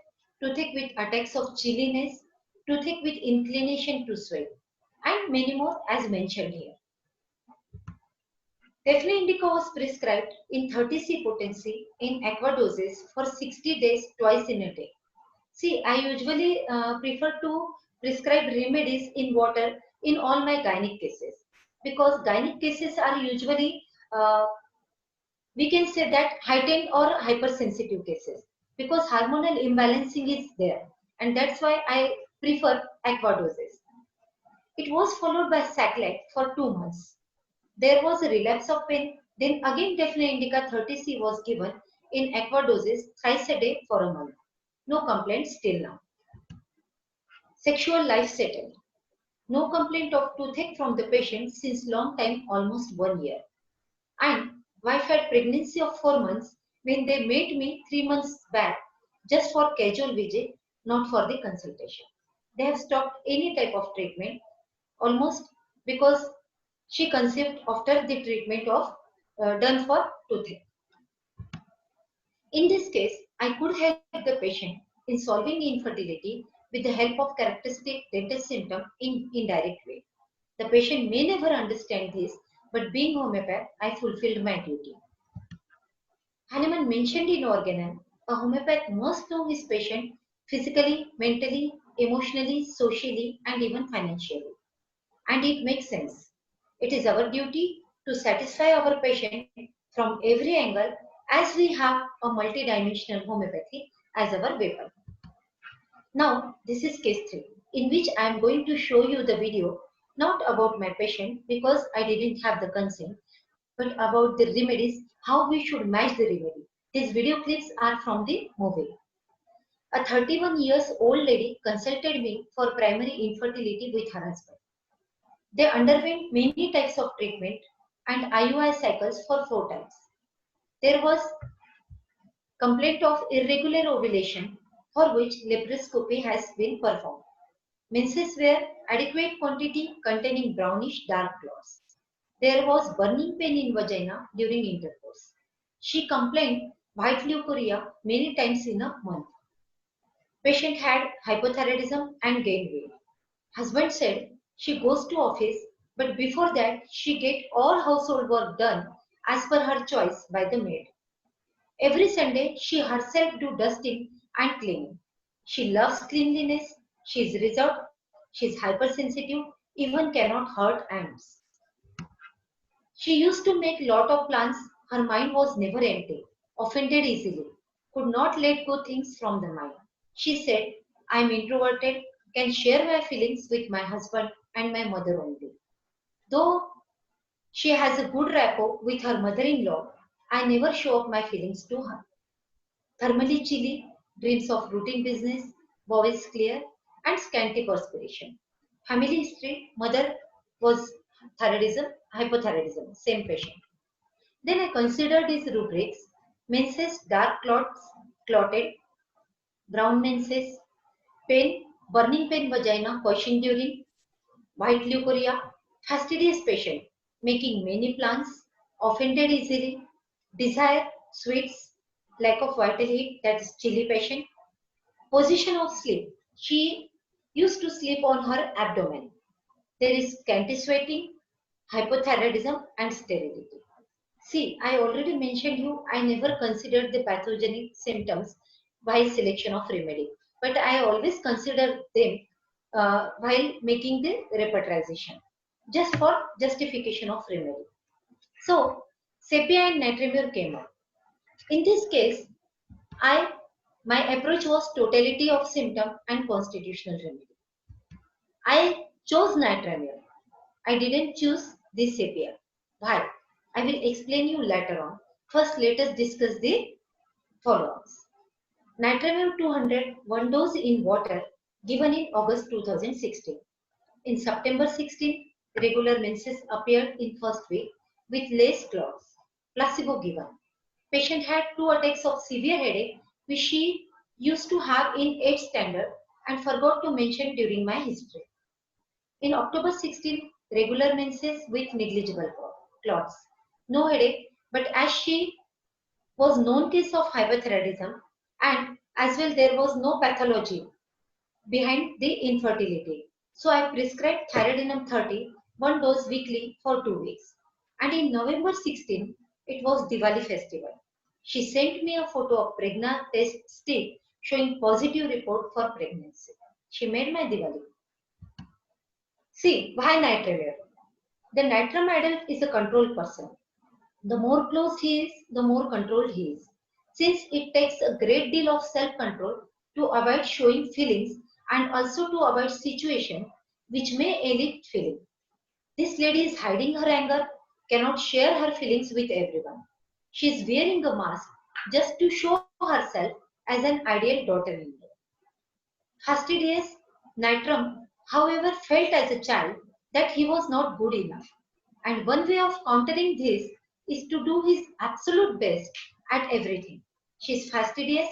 toothache with attacks of chilliness, toothache with inclination to swell, and many more as mentioned here. Daphne indica was prescribed in 30C potency in aqua doses for 60 days twice in a day. See, I usually prefer to prescribe remedies in water in all my gynec cases, because gynec cases are usually, we can say that, heightened or hypersensitive cases, because hormonal imbalancing is there, and that's why I prefer aqua doses. It was followed by Saclite for 2 months. There was a relapse of pain, then again Daphne indica 30C was given in aqua doses thrice a day for a month. No complaints till now. Sexual life settled. No complaint of toothache from the patient since long time, almost 1 year. And wife had pregnancy of 4 months when they met me 3 months back just for casual visit, not for the consultation. They have stopped any type of treatment almost, because she conceived after the treatment of done for toothache. In this case, I could help the patient in solving infertility with the help of characteristic dental symptom in indirect way. The patient may never understand this, but being homeopath, I fulfilled my duty. Hahnemann mentioned in Organon, a homeopath must know his patient physically, mentally, emotionally, socially, and even financially. And it makes sense. It is our duty to satisfy our patient from every angle, as we have a multidimensional homeopathy as our weapon. Now, this is case 3, in which I am going to show you the video, not about my patient because I didn't have the consent, but about the remedies, how we should match the remedy. These video clips are from the movie. A 31 years old lady consulted me for primary infertility with her husband. They underwent many types of treatment and IUI cycles for 4 times. There was complaint of irregular ovulation, for which laparoscopy has been performed. Menses were adequate quantity containing brownish dark clots. There was burning pain in vagina during intercourse. She complained white leukorrhea many times in a month. Patient had hypothyroidism and gained weight. Husband said she goes to office, but before that she get all household work done as per her choice by the maid. Every Sunday she herself do dusting and cleaning. She loves cleanliness, she is reserved, she is hypersensitive, even cannot hurt ants. She used to make lot of plans, her mind was never empty, offended easily, could not let go things from the mind. She said, I am introverted, can share my feelings with my husband and my mother only. Though she has a good rapport with her mother-in-law, I never show up my feelings to her. Thermally chilly, dreams of routine business, voice clear, and scanty perspiration. Family history, mother was thyroidism, hypothyroidism, same patient. Then I considered these rubrics: menses, dark clots, clotted, brown menses, pain, burning pain vagina, caution during, white leukorrhea, fastidious patient, making many plans, offended easily, desire, sweets, lack of vital heat, that is chilly patient, position of sleep. She used to sleep on her abdomen. There is scanty sweating, hypothyroidism and sterility. See, I already mentioned you, I never considered the pathogenic symptoms while selection of remedy, but I always consider them while making the repertorization, just for justification of remedy. So, sepia and natriumur came up. In this case, I my approach was totality of symptom and constitutional remedy. I chose natriumur. I didn't choose this sepia. Why? I will explain you later on. First, let us discuss the follow-ups. Natriumur 200, one dose in water, given in August 2016. In September 16, regular menses appeared in first week with less clots. Placebo given. Patient had 2 attacks of severe headache, which she used to have in 8th standard and forgot to mention during my history. In October 16, regular menses with negligible clots. No headache, but as she was known case of hyperthyroidism and as well there was no pathology behind the infertility. So I prescribed thyroidinum 30, one dose weekly for 2 weeks. And in November 16, it was Diwali festival. She sent me a photo of Pregna test stick showing positive report for pregnancy. She made my Diwali. See, why natriumur? The nitram adult is a controlled person. The more close he is, the more controlled he is. Since it takes a great deal of self-control to avoid showing feelings and also to avoid situations which may elicit feeling. This lady is hiding her anger, cannot share her feelings with everyone. She is wearing a mask just to show herself as an ideal daughter-in-law. Fastidious Nitram, however, felt as a child that he was not good enough. And one way of countering this is to do his absolute best at everything. She is fastidious.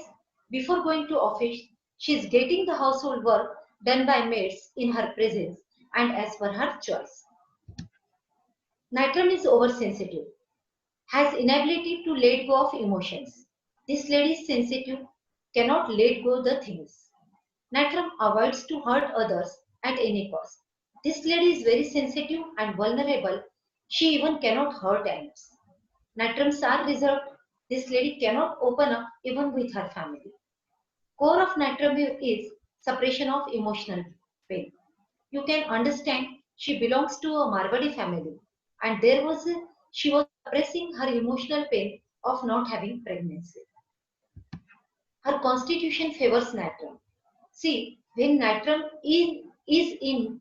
Before going to office, she is getting the household work done by maids in her presence and as per her choice. Nitram is oversensitive, has inability to let go of emotions. This lady is sensitive, cannot let go the things. Nitram avoids to hurt others at any cost. This lady is very sensitive and vulnerable. She even cannot hurt animals. Nitrams are reserved. This lady cannot open up even with her family. Core of nitram is suppression of emotional pain. You can understand she belongs to a Marwadi family and she was suppressing her emotional pain of not having pregnancy. Her constitution favors natrum. See, when natrum is in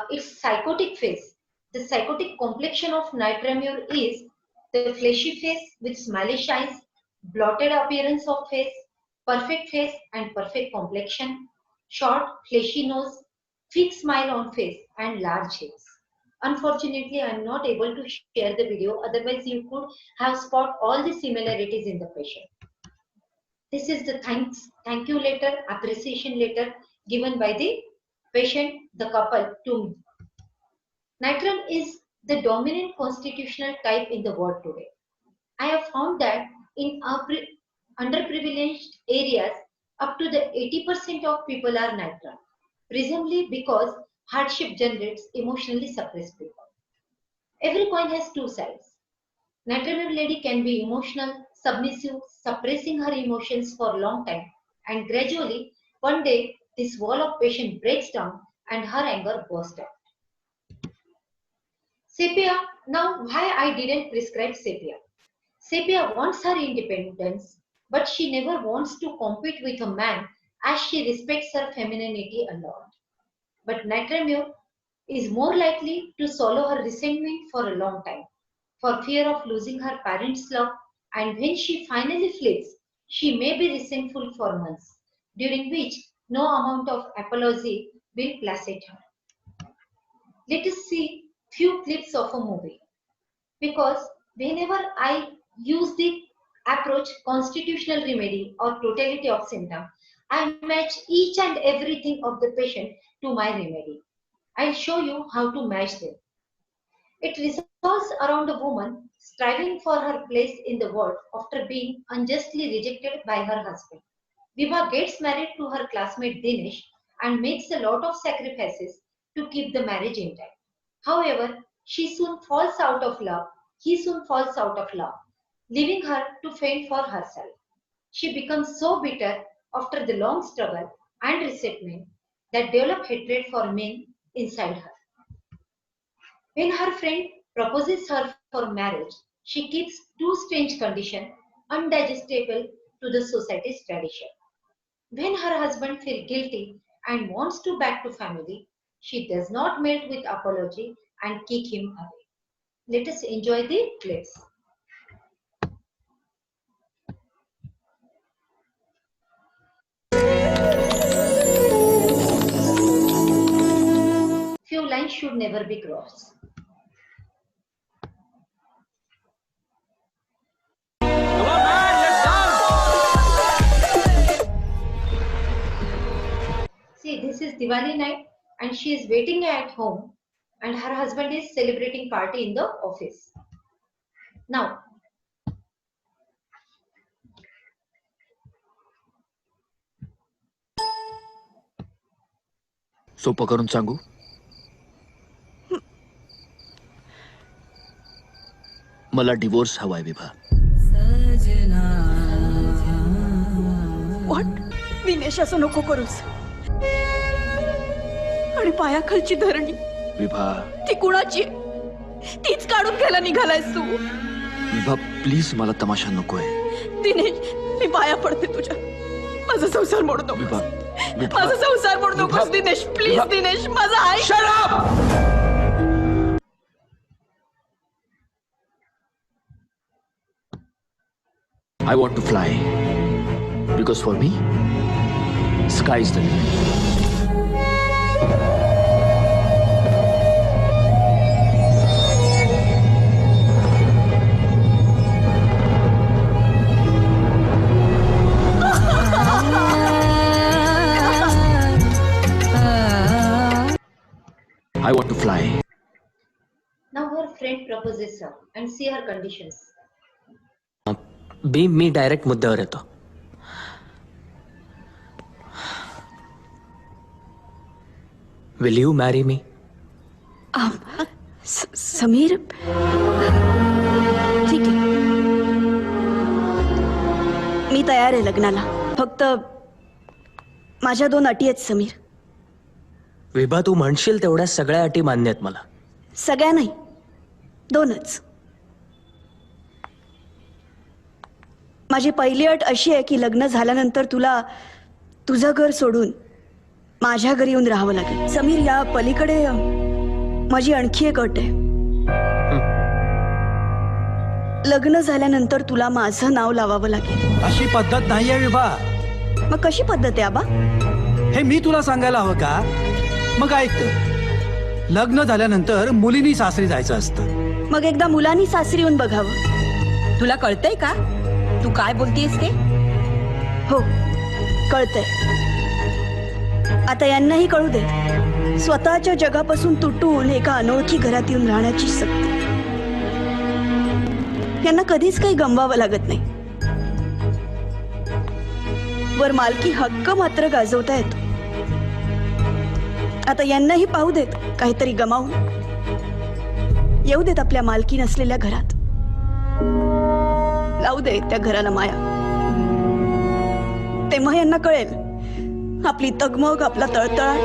its psychotic phase, the psychotic complexion of nitramure is the fleshy face with smilish eyes, blotted appearance of face and perfect complexion, short fleshy nose, fixed smile on face and large hips. Unfortunately, I am not able to share the video, otherwise you could have spot all the similarities in the patient. This is the thank you letter, appreciation letter given by the patient, the couple to me. Nitram is the dominant constitutional type in the world today. I have found that in underprivileged areas, up to the 80% of people are nitram, presumably because hardship generates emotionally suppressed people. Every coin has two sides. Nitram lady can be emotional, submissive, suppressing her emotions for a long time, and gradually, one day, this wall of patience breaks down and her anger bursts out. Sepia, now why I didn't prescribe Sepia? Sepia wants her independence, but she never wants to compete with a man as she respects her femininity a lot. But Nitramure is more likely to swallow her resentment for a long time, for fear of losing her parents' love, and when she finally flips, she may be resentful for months, during which no amount of apology will placate her. Let us see few clips of a movie. Because whenever I use the approach constitutional remedy or totality of symptom, I match each and everything of the patient to my remedy. I'll show you how to match them. It revolves around a woman striving for her place in the world after being unjustly rejected by her husband. Viva gets married to her classmate Dinesh and makes a lot of sacrifices to keep the marriage intact. However, She soon falls out of love. He soon falls out of love, leaving her to fend for herself. She becomes so bitter after the long struggle and resentment that develop hatred for men inside her. When her friend proposes her for marriage, she keeps two strange conditions undigestible to the society's tradition. When her husband feels guilty and wants to back to family, she does not melt with apology and kick him away. Let us enjoy the clips. Few lines should never be crossed. See, this is Diwali night and she is waiting at home and her husband is celebrating party in the office. Now, सोपं करून सांगू? मला divorce हवाय Vibha. What? Dinesh, असं नको करूस. आणि पायाखालची धरणी विभा, ती कुणाची? तीच काढून घ्यायला निघालायस तू. विभा प्लीज, मला तमाशा नकोय. दिनेश, मी पाया पडते तुझ्या. माझा संसार मोडू नको. विभा, विभा, माझा संसार मोडू विभा, नकोस दिनेश. प्लीज विभा. दिनेश, माझा ऐक. Shut up! I want to fly because for me, sky is the limit. I want to fly. now her friend proposes her and see her conditions. Me direct मुद्द्यावर येतो. Will you marry me? Sameer, ठीक आहे, मी तयार आहे लग्नाला. फक्त माझ्या 2 अटी आहेत समीर. विभा, तू म्हणशील तेवढ्या सगळ्या अटी मान्य आहेत मला. सगळ्या नाही, 2च. माझी पहिली अट अशी आहे की लग्न झाल्यानंतर तुला तुझं घर सोडून माझ्या घरी येऊन राहावं लागेल. समीर, या पलीकडे माझी आणखी एक अट आहे. लग्न झाल्यानंतर तुला माझं नाव लावावं लागेल. अशी पद्धत नाहीये विभा. मग कशी पद्धत आहे आबा? हे मी तुला सांगायला हवं का? मग ऐक, लग्न झाल्यानंतर मुलीनी सासरी जायचं असतं. मग एकदा मुलांनी सासरी येऊन बघावं. तुला कळतंय का तू काय बोलतेस ते? हो, कळतंय. आता यांनाही कळू दे. स्वतःच्या जगापासून तुटून एका अनोळखी घरात येऊन राहण्याची सक्ती. यांना कधीच काही गमवावं लागत नाही. वर मालकी हक्क मात्र गाजवता येतो. आता यांनाही पाहू देत काहीतरी गमावून. येऊ देत आपल्या मालकी नसलेल्या घरात. लावू दे त्या घराला माया. तेव्हा यांना कळेल आपली तगमग, आपला तळतळाट.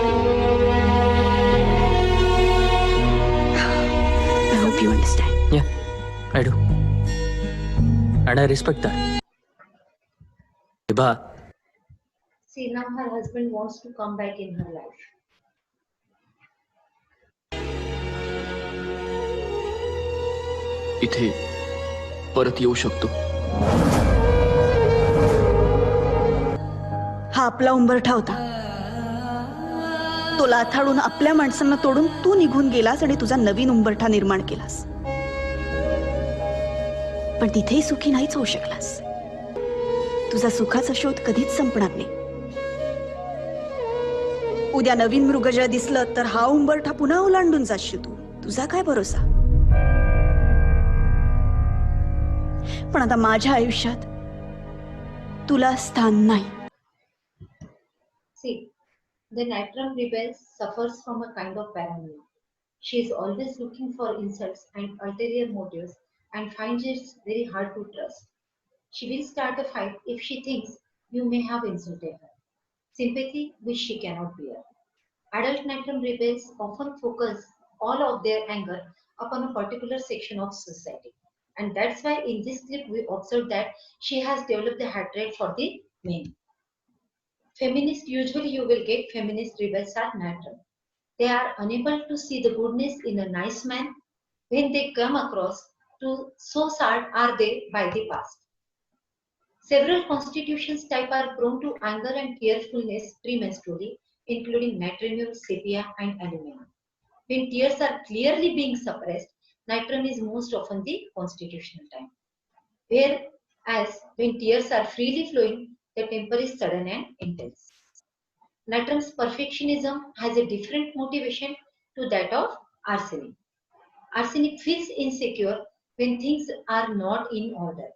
I hope you understand. Yeah, I do. And I respect that. Vibha, See, now her husband wants to come back in her life. इथे परत येऊ शकतो. हा आपला उंबरठा होता. तो लाथाडून आपल्या माणसांना तोडून तू निघून गेलास आणि तुझा नवीन उंबरठा निर्माण केलास. पण तिथेही सुखी नाहीच होऊ शकलास. तुझा सुखाचा शोध कधीच संपणार नाही. उद्या नवीन मृगजळ दिसलं तर हा उंबरठा पुन्हा ओलांडून जाशील तू. तुझा काय भरोसा? पण आता माझ्या आयुष्यात तुला स्थान नाही. See, the Natram rebel suffers from a kind of paranoia. She is always looking for insults and ulterior motives and finds it very hard to trust. She will start a fight if she thinks you may have insulted her. Sympathy which she cannot bear. Adult Natrum rebels often focus all of their anger upon a particular section of society. And that's why in this clip we observe that she has developed the hatred for the men. Feminist, usually you will get feminist rebels are Natrum. They are unable to see the goodness in a nice man when they come across to so sad are they by the past. Several constitutions type are prone to anger and tearfulness premenstrually, including matrimonial, sepia, and alumina. When tears are clearly being suppressed, nitrum is most often the constitutional time. Whereas when tears are freely flowing, the temper is sudden and intense. Nitrum's perfectionism has a different motivation to that of arsenic. Arsenic feels insecure when things are not in order,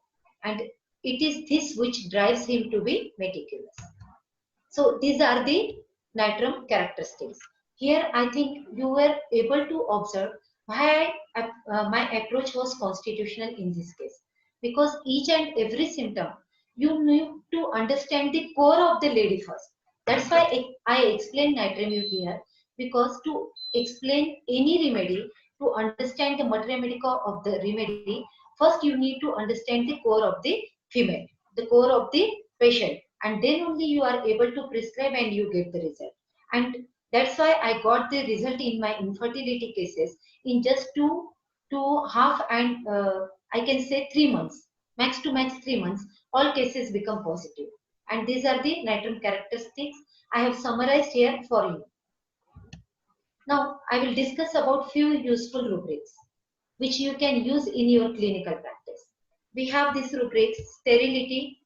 and it is this which drives him to be meticulous. So these are the nitrum characteristics. Here I think you were able to observe why my approach was constitutional in this case. Because each and every symptom, you need to understand the core of the lady first. That's why I explain nitrum here, because to explain any remedy, to understand the mater medica of the remedy, first you need to understand the core of the female, the core of the patient, and then only you are able to prescribe and you get the result. And that's why I got the result in my infertility cases in just two half and I can say 3 months, max to max 3 months, all cases become positive. And these are the nitrum characteristics I have summarized here for you. Now I will discuss about few useful rubrics which you can use in your clinical practice. We have these rubrics: sterility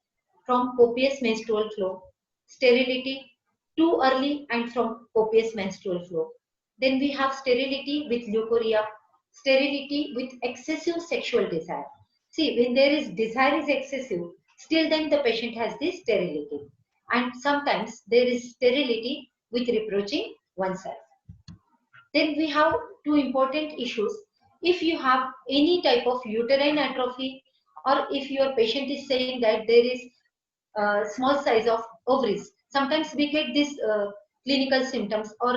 from copious menstrual flow, sterility too early and from copious menstrual flow. Then we have sterility with leukorrhea, sterility with excessive sexual desire. See, when there is desire is excessive, still then the patient has this sterility. And sometimes there is sterility with reproaching oneself. Then we have two important issues. If you have any type of uterine atrophy, or if your patient is saying that there is small size of ovaries, sometimes we get these clinical symptoms or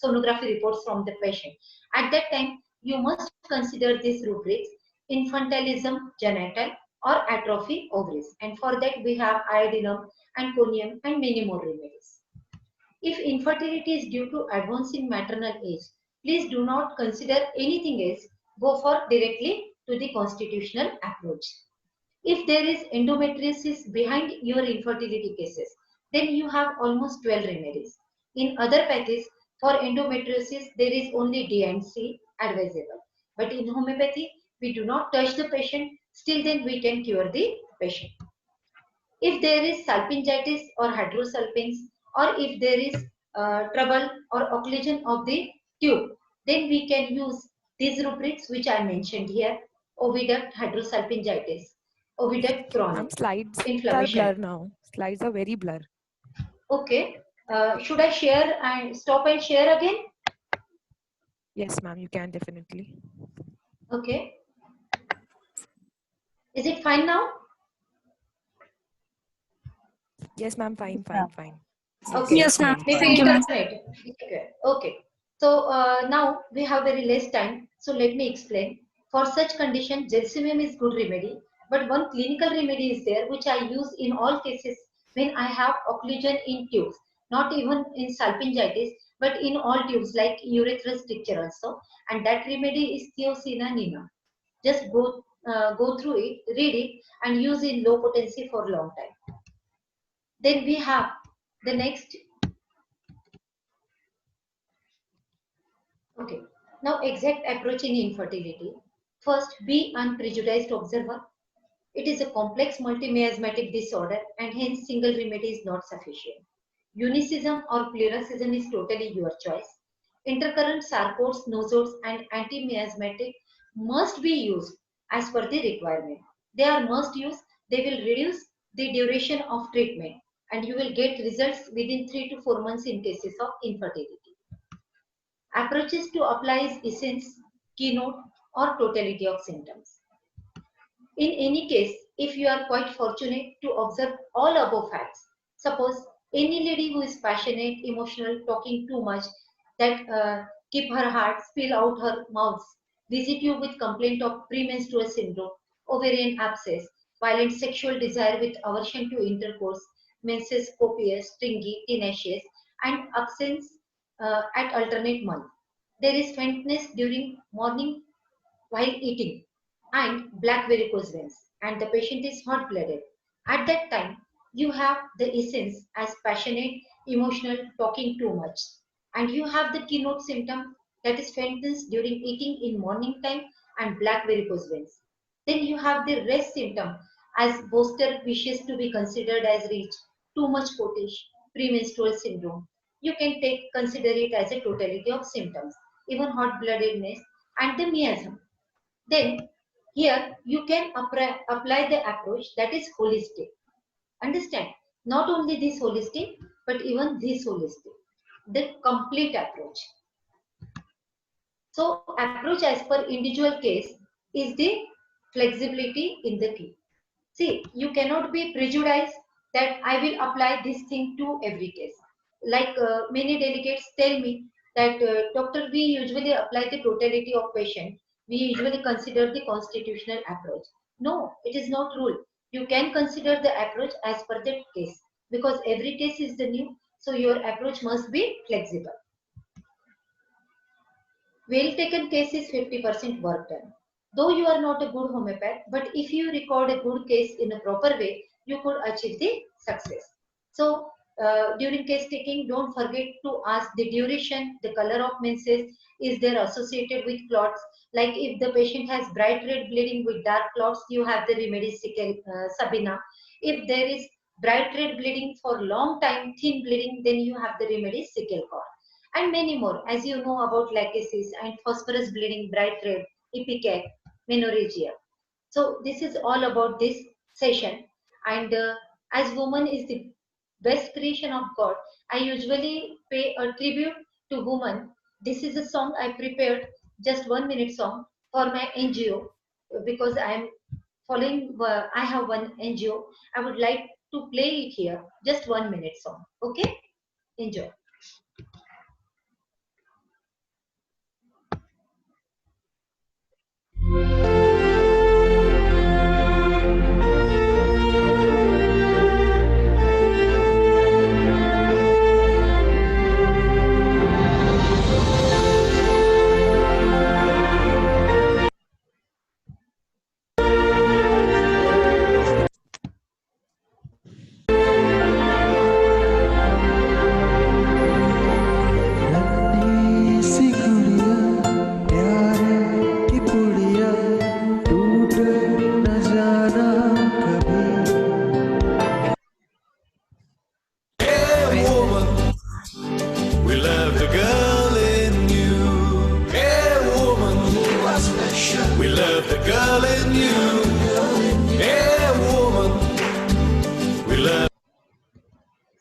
sonography reports from the patient. At that time, you must consider these rubrics: infantilism genital or atrophy ovaries. And for that, we have iodinum and conium and many more remedies. If infertility is due to advance in maternal age, please do not consider anything else. Go for directly to the constitutional approach. If there is endometriosis behind your infertility cases, then you have almost 12 remedies. In other pathies, for endometriosis, there is only D and C advisable. But in homeopathy, we do not touch the patient, still then we can cure the patient. If there is salpingitis or hydrosalpinx, or if there is trouble or occlusion of the tube, then we can use these rubrics which I mentioned here: oviduct hydrosalpingitis, oviduct chronic, Slides are inflammation. blur now. Slides are very blur. Okay, should I share and stop and share again? Yes, ma'am, you can definitely. Okay. Is it fine now? Yes, ma'am, fine. Okay. Yes, ma'am. Maybe Thank you, ma'am. internet. Okay. So now we have very less time. So let me explain. For such condition, gelsemium is good remedy. But one clinical remedy is there which I use in all cases when I have occlusion in tubes. Not even in salpingitis, but in all tubes like urethral stricture also. And that remedy is Thiocina nina. Just go through it, read it, and use in low potency for long time. Then we have the next. Okay. Now exact approach in infertility. First, be unprejudiced observer. It is a complex multimiasmatic disorder and hence single remedy is not sufficient. Unicism or pleurisism is totally your choice. Intercurrent sarcodes, nosodes and antimiasmatic must be used as per the requirement. They are must use. They will reduce the duration of treatment and you will get results within 3 to 4 months in cases of infertility. Approaches to apply essence, keynote, or totality of symptoms. In any case, if you are quite fortunate to observe all above facts, suppose any lady who is passionate, emotional, talking too much, that keep her heart, spill out her mouths, visit you with complaint of premenstrual syndrome, ovarian abscess, violent sexual desire with aversion to intercourse, menses copious, stringy, tenacious, and absence at alternate month. There is faintness during morning while eating and black varicose veins, and the patient is hot blooded. At that time, you have the essence as passionate, emotional, talking too much, and you have the keynote symptom, that is faintness during eating in morning time and black varicose veins. Then you have the rest symptom as Boster wishes to be considered as rich, too much potish, premenstrual syndrome. You can consider it as a totality of symptoms, even hot bloodedness and the miasm. Then here you can apply the approach that is holistic. Understand? Not only this holistic, but even this holistic. The complete approach. So approach as per individual case is the flexibility in the key. See, you cannot be prejudiced that I will apply this thing to every case. Like many delegates tell me that, doctor, we usually apply the totality of patient. We usually consider the constitutional approach. No, it is not rule. You can consider the approach as per the case because every case is the new. So your approach must be flexible. Well taken case is 50% work done. Though you are not a good homeopath, but if you record a good case in a proper way, you could achieve the success. So during case taking, don't forget to ask the duration, the color of menses, is there associated with clots. Like if the patient has bright red bleeding with dark clots, you have the remedy Sabina. If there is bright red bleeding for long time, thin bleeding, then you have the remedy Sickle-Core. And many more, as you know about lachesis and phosphorus bleeding, bright red, ipecac, menorrhagia. So this is all about this session. And as woman is the best creation of God, I usually pay a tribute to woman. This is a song I prepared, just 1 minute song for my NGO, because I am following, I have one NGO. I would like to play it here, just 1 minute song. Okay, enjoy.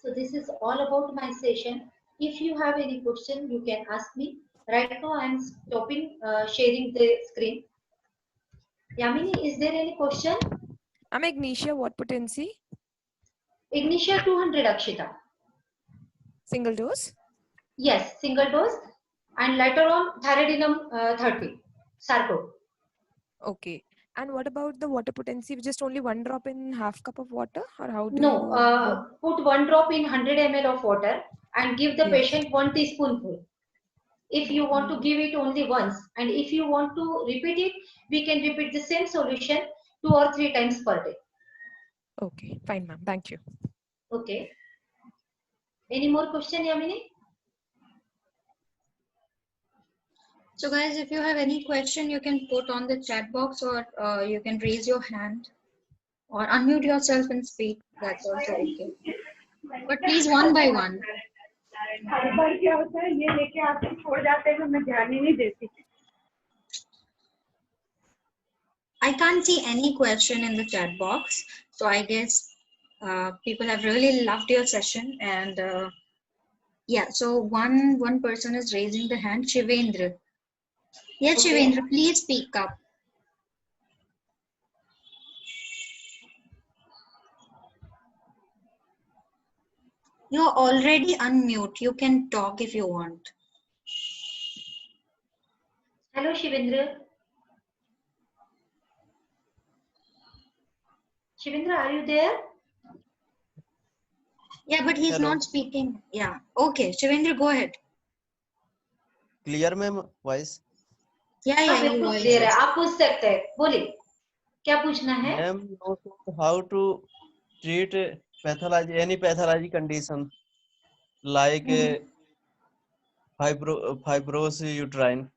So this is all about my session. If you have any question, you can ask me. Right now I am stopping sharing the screen. Yamini, is there any question? I'm Ignitia, what potency? Ignitia 200 Akshita. Single dose? Yes, single dose. And later on Thyroidinum 30, Sarco. Okay. And what about the water potency? Just only 1 drop in half cup of water, or how do No, you... put 1 drop in 100 ml of water and give the Yes. patient 1 teaspoonful. If you want to give it only once, and if you want to repeat it, we can repeat the same solution 2 or 3 times per day. Okay, fine, ma'am. Thank you. Okay. Any more question, Yamini? So guys, if you have any question, you can put on the chat box, or you can raise your hand or unmute yourself and speak. That's also okay. But please one by one. I can't see any question in the chat box. So I guess people have really loved your session, and Yeah, so one person is raising the hand, Shivendra. Yeah, Okay. Shivendra, please speak up. You're already unmute. You can talk if you want. Hello, Shivendra. Shivendra, are you there? Yeah, but he's Hello. not speaking. Yeah. Okay, Shivendra, go ahead. Clear ma'am voice? Yeah, हाँ, yeah, your बिल्कुल voice clear है, is. आप पूछ सकते हैं, बोलिए क्या पूछना है? Ma'am how to treat pathology any pathology condition like fibroids uterine.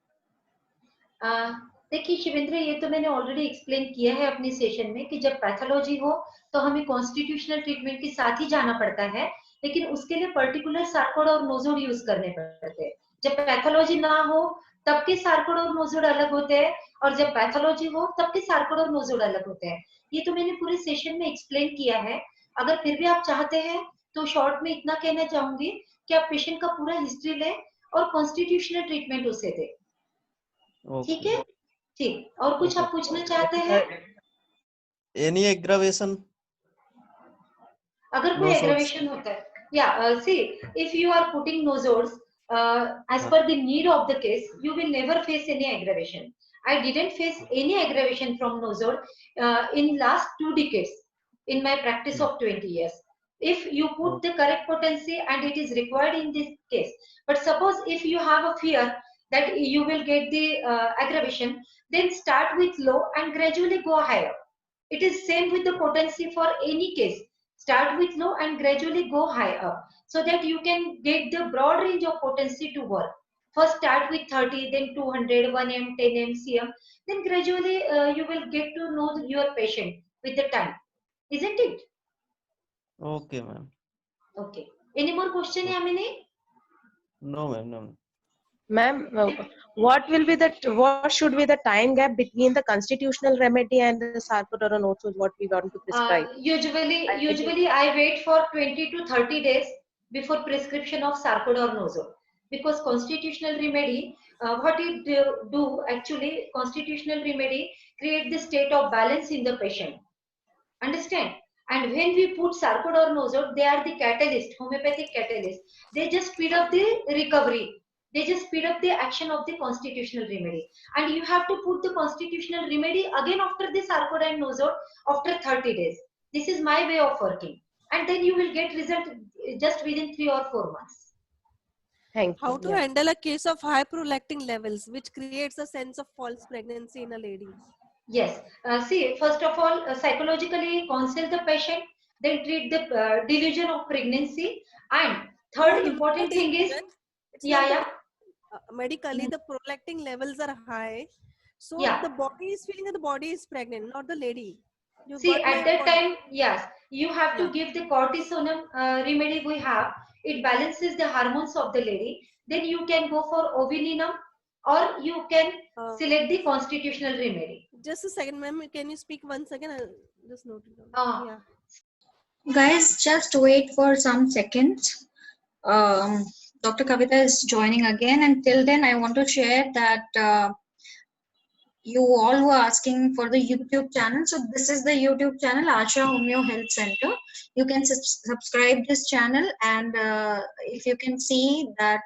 देखिए शिवेंद्र, ये तो मैंने ऑलरेडी एक्सप्लेन किया है अपनी सेशन में कि जब पैथोलॉजी हो तो हमें कॉन्स्टिट्यूशनल ट्रीटमेंट के साथ ही जाना पड़ता है, लेकिन उसके लिए पर्टिकुलर सार्कोड और नोजोड यूज करने पड़ते हैं. जब पैथोलॉजी ना हो तब के सार्कोड और नोजोड अलग होते हैं, और जब पैथोलॉजी हो तब के सार्कोड और नोजोड अलग होते हैं. ये तो मैंने पूरे सेशन में एक्सप्लेन किया है. अगर फिर भी आप चाहते हैं तो शॉर्ट में इतना कहना चाहूंगी कि आप पेशेंट का पूरा हिस्ट्री लें और कॉन्स्टिट्यूशनल ट्रीटमेंट उसे दें. ठीक है, ठीक. और कुछ आप पूछना चाहते हैं? Any aggravation? अगर कोई एग्रावेशन होता है, या see if you are putting nosodes as per the need of the case, you will never face any aggravation. I didn't face any aggravation from nosode in last 2 decades in my practice of 20 years. If you put the correct potency and it is required in this case, but suppose if you have a fear that you will get the aggravation, then start with low and gradually go higher. It is same with the potency for any case. Start with low and gradually go high up, so that you can get the broad range of potency to work. First start with 30, then 200, 1M, 10M, cm, then gradually you will get to know your patient with the time, isn't it? Okay ma'am. Okay, any more question, Yamini? No ma'am, no. Ma'am, what should be the time gap between the constitutional remedy and the sarcod or notes what we want to prescribe? Usually I wait for 20 to 30 days before prescription of sarcod or nozol, because constitutional remedy, what it do actually, constitutional remedy create the state of balance in the patient, understand? And when we put sarcod or nozol, they are the catalyst, homeopathic catalyst. They just speed up the recovery, they just speed up the action of the constitutional remedy. And you have to put the constitutional remedy again after the sarcod and nozol after 30 days. This is my way of working, and then you will get result just within 3 or 4 months. Thank you. How to handle a case of high prolactin levels, which creates a sense of false pregnancy in a lady? Yes, see, first of all, psychologically consult the patient, then treat the delusion of pregnancy, and third important thing is, medically the prolactin levels are high, so Yeah. the body is feeling that the body is pregnant, not the lady. You See, got at my that point. time, yes, you have to give the cortisone remedy we have. It balances the hormones of the lady. Then you can go for ovininum, or you can select the constitutional remedy. Just a second, ma'am. Can you speak once again? I'll just note it down. Yeah. Guys, just wait for some seconds. Dr. Kavita is joining again, and till then I want to share that you all were asking for the YouTube channel. So this is the YouTube channel, Asha Homeo Health Center. You can subscribe this channel, and if you can see that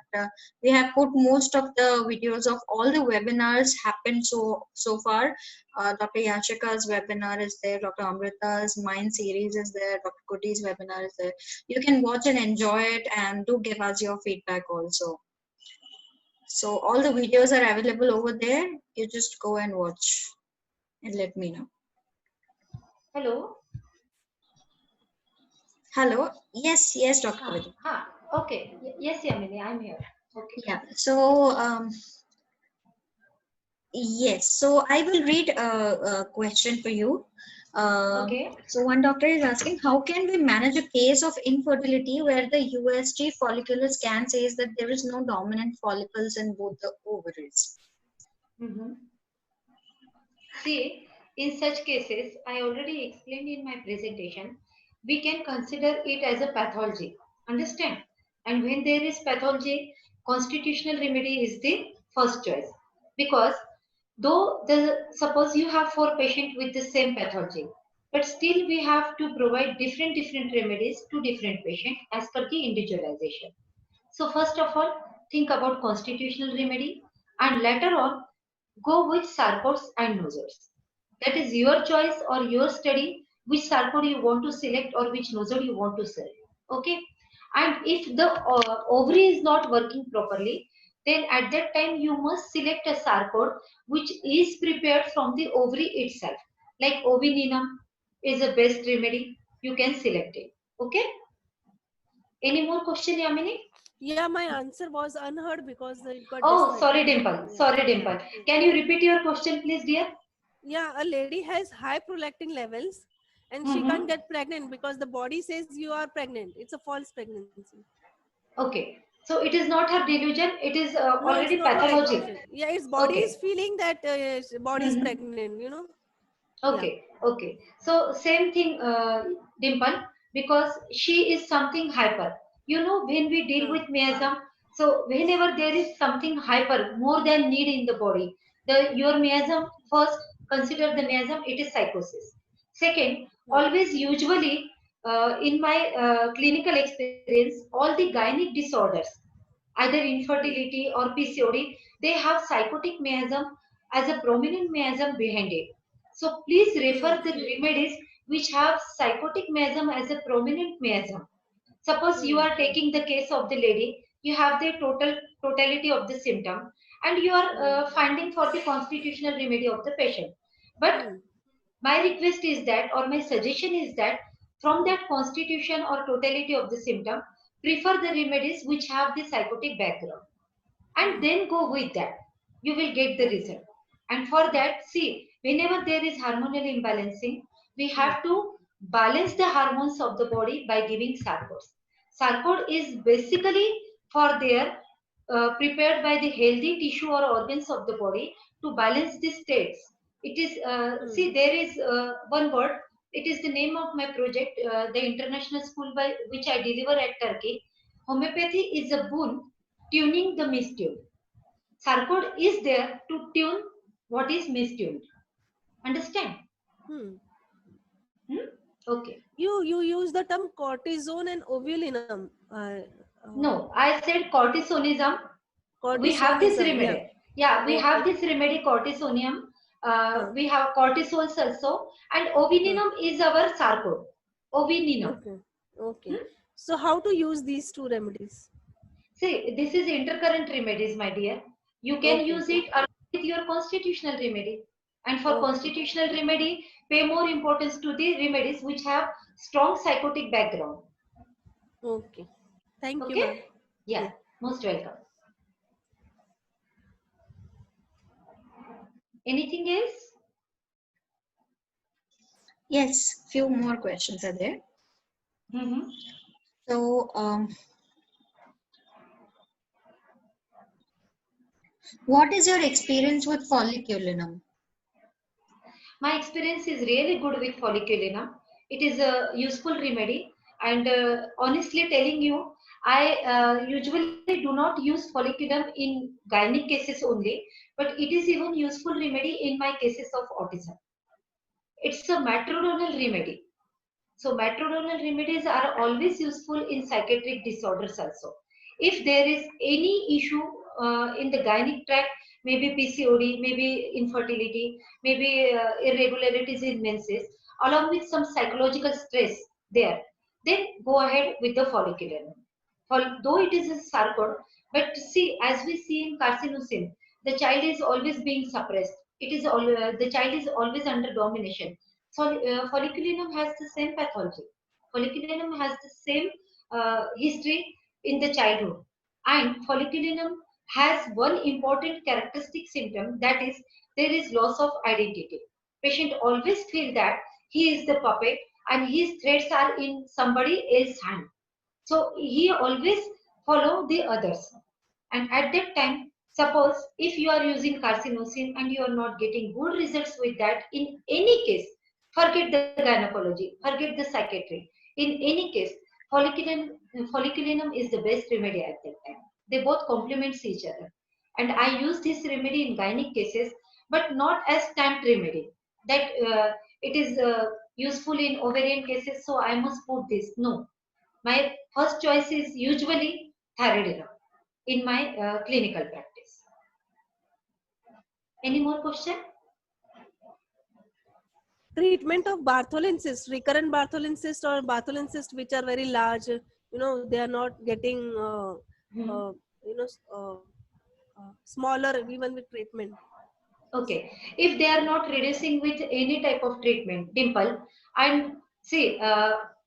we have put most of the videos of all the webinars happened so far. Dr. Yashika's webinar is there, Dr. Amrita's Mind series is there, Dr. Kuti's webinar is there. You can watch and enjoy it, and do give us your feedback also. So all the videos are available over there. You just go and watch and let me know. Hello. Hello. Yes, Dr. Kavita. Okay. Yes, Yamini, I'm here. Okay. Yeah. So yes. So I will read a question for you. Okay. So one doctor is asking, how can we manage a case of infertility where the USG follicular scan says that there is no dominant follicles in both the ovaries? See, in such cases, I already explained in my presentation, we can consider it as a pathology. Understand? And when there is pathology, constitutional remedy is the first choice. Because though suppose you have 4 patients with the same pathology, but still we have to provide different remedies to different patients as per the individualization. So first of all, think about constitutional remedy, and later on go with sarcodes and nosers. That is your choice or your study, which sarcode you want to select or which nosode you want to select. Okay. And if the ovary is not working properly, then at that time you must select a sarcode which is prepared from the ovary itself. Like ovininum is the best remedy. You can select it. Okay. Any more question, Yamini? Yeah, my answer was unheard because it got Oh, sorry, disconnected. Dimple. Yeah. Sorry, Dimple. Can you repeat your question, please, dear? Yeah, a lady has high prolactin levels and she can't get pregnant because the body says you are pregnant. It's a false pregnancy. Okay. So it is not her delusion. It is No, it's already not a pathology. delusion. Yeah, its body is Okay. feeling that body is Mhm. pregnant, you know. Okay. Okay. So same thing, Dimple, because she is something hyper. You know, when we deal with miasm, so whenever there is something hyper, more than need in the body, your miasm, first consider the miasm, it is psychosis. Second, always usually in my clinical experience, all the gynec disorders, either infertility or PCOD, they have psychotic miasm as a prominent miasm behind it. So please refer the remedies which have psychotic miasm as a prominent miasm. Suppose you are taking the case of the lady, you have the totality of the symptom, and you are finding for the constitutional remedy of the patient. But my request is that, or my suggestion is that, from that constitution or totality of the symptom, prefer the remedies which have the psychotic background, and then go with that. You will get the result. And for that, see, whenever there is hormonal imbalancing, we have to balance the hormones of the body by giving sarcodes. Sarcode is basically for their prepared by the healthy tissue or organs of the body to balance the states. It is, see, there is one word, it is the name of my project, the international school by which I deliver at Turkey. Homeopathy is a boon tuning the mistuned. Sarcode is there to tune what is mistuned. Understand? Hmm. Okay. You use the term cortisone and ovulinum. No, I said cortisonism. We have this Cortisonism, yeah. remedy. Yeah, we have Okay. this remedy cortisonium. We have cortisols also. And ovininum is our sarcode. Ovininum. Okay. Okay. So how to use these two remedies? See, this is intercurrent remedies, my dear. You can Okay. use it along with your constitutional remedy. And for Okay. constitutional remedy, pay more importance to the remedies which have strong psychotic background. Okay. Thank you, Okay? ma'am. Yeah, most welcome. Anything else? Yes, few more questions are there. So, what is your experience with folliculinum? My experience is really good with folliculinum. It is a useful remedy, and honestly telling you, I usually do not use folliculum in gynec cases only, but it is even useful remedy in my cases of autism. It's a matronal remedy. So matronal remedies are always useful in psychiatric disorders also. If there is any issue in the gynec tract, maybe PCOD, maybe infertility, maybe irregularities in menses, along with some psychological stress there, then go ahead with the follicular. Though it is a sarcode, but see, as we see in carcinosin, the child is always being suppressed. It is the child is always under domination. So folliculinum has the same pathology. Folliculinum has the same history in the childhood. And folliculinum has one important characteristic symptom, that is there is loss of identity. Patient always feel that he is the puppet and his threads are in somebody else's hand. So he always follow the others. And at that time, suppose if you are using carcinosin and you are not getting good results with that, in any case, forget the gynecology, forget the psychiatry. In any case, folliculinum is the best remedy at that time. They both complement each other. And I use this remedy in gynec cases, but not as stamped remedy. That it is useful in ovarian cases, so I must put this. No, my first choice is usually thyroidinum in my clinical practice. Any more question? Treatment of Bartholin cyst, recurrent Bartholin cyst or Bartholin cyst which are very large, they are not getting, smaller even with treatment. Okay, if they are not reducing with any type of treatment, Dimple, and see,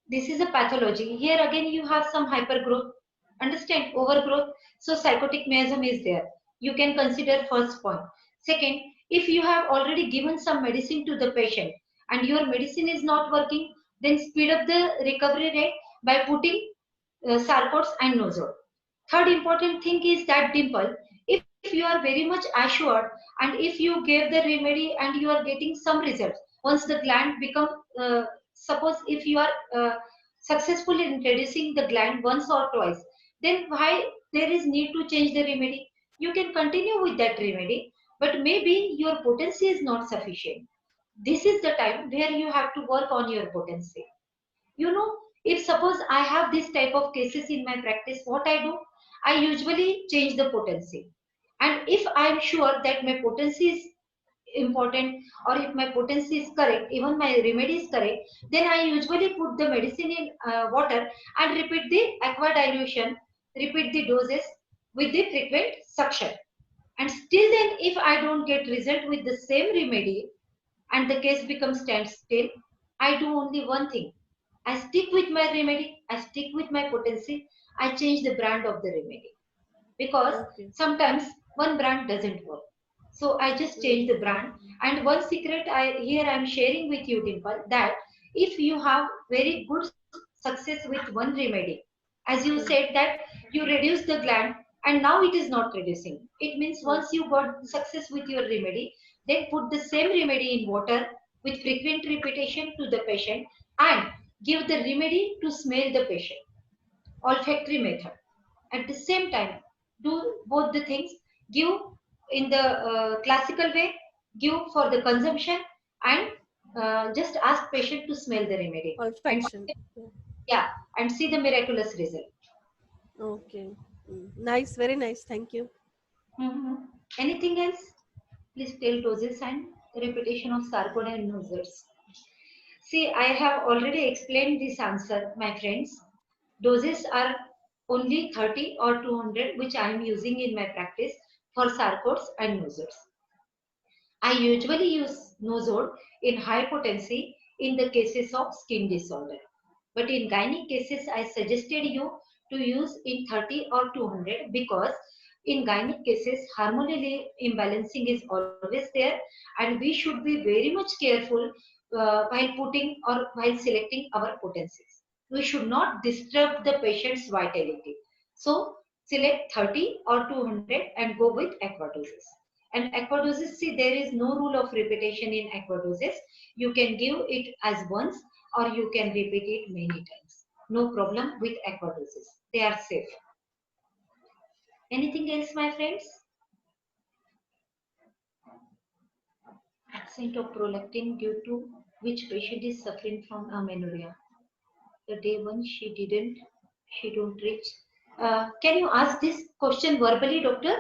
this is a pathology. Here again, you have some hypergrowth, understand, overgrowth. So psychotic miasm is there. You can consider first point. Second, if you have already given some medicine to the patient and your medicine is not working, then speed up the recovery rate by putting Sarcots and Nozol. Third important thing is that, Dimple, if you are very much assured and if you gave the remedy and you are getting some results, once the gland become, suppose if you are successful in reducing the gland once or twice, then why there is need to change the remedy? You can continue with that remedy, but maybe your potency is not sufficient. This is the time where you have to work on your potency. If suppose I have this type of cases in my practice, what I do, I usually change the potency. And if I am sure that my potency is important, or if my potency is correct, even my remedy is correct, then I usually put the medicine in water and repeat the aqua dilution, repeat the doses with the frequent suction. And still then, if I don't get result with the same remedy and the case becomes standstill, I do only one thing. I stick with my remedy, I stick with my potency, I change the brand of the remedy. Because Okay. sometimes one brand doesn't work. So I just change the brand. And one secret here I'm sharing with you, Dimple, that if you have very good success with one remedy, as you said that you reduce the gland and now it is not reducing. It means once you got success with your remedy, then put the same remedy in water with frequent repetition to the patient and give the remedy to smell the patient. Olfactory method. At the same time, do both the things. Give in the classical way, give for the consumption, and just ask patient to smell the remedy. Olfaction. Yeah, and see the miraculous result. Okay. Nice, very nice. Thank you. Anything else? Please tell doses and repetition of Sarcod and Nozers. See, I have already explained this answer, my friends. Doses are only 30 or 200, which I am using in my practice for Sarcodes and Nozers. I usually use Nozod in high potency in the cases of skin disorder. But in gynec cases, I suggested you to use in 30 or 200 because in gynec cases, hormonal imbalancing is always there, and we should be very much careful while putting or while selecting our potencies. We should not disturb the patient's vitality. So select 30 or 200 and go with aquadoses. And aquadoses, see, there is no rule of repetition in aquadoses. You can give it as once or you can repeat it many times. No problem with aquadoses. They are safe. Anything else, my friends? Absent of prolactin due to which patient is suffering from amenorrhea. The day one she don't reach. Can you ask this question verbally, doctor?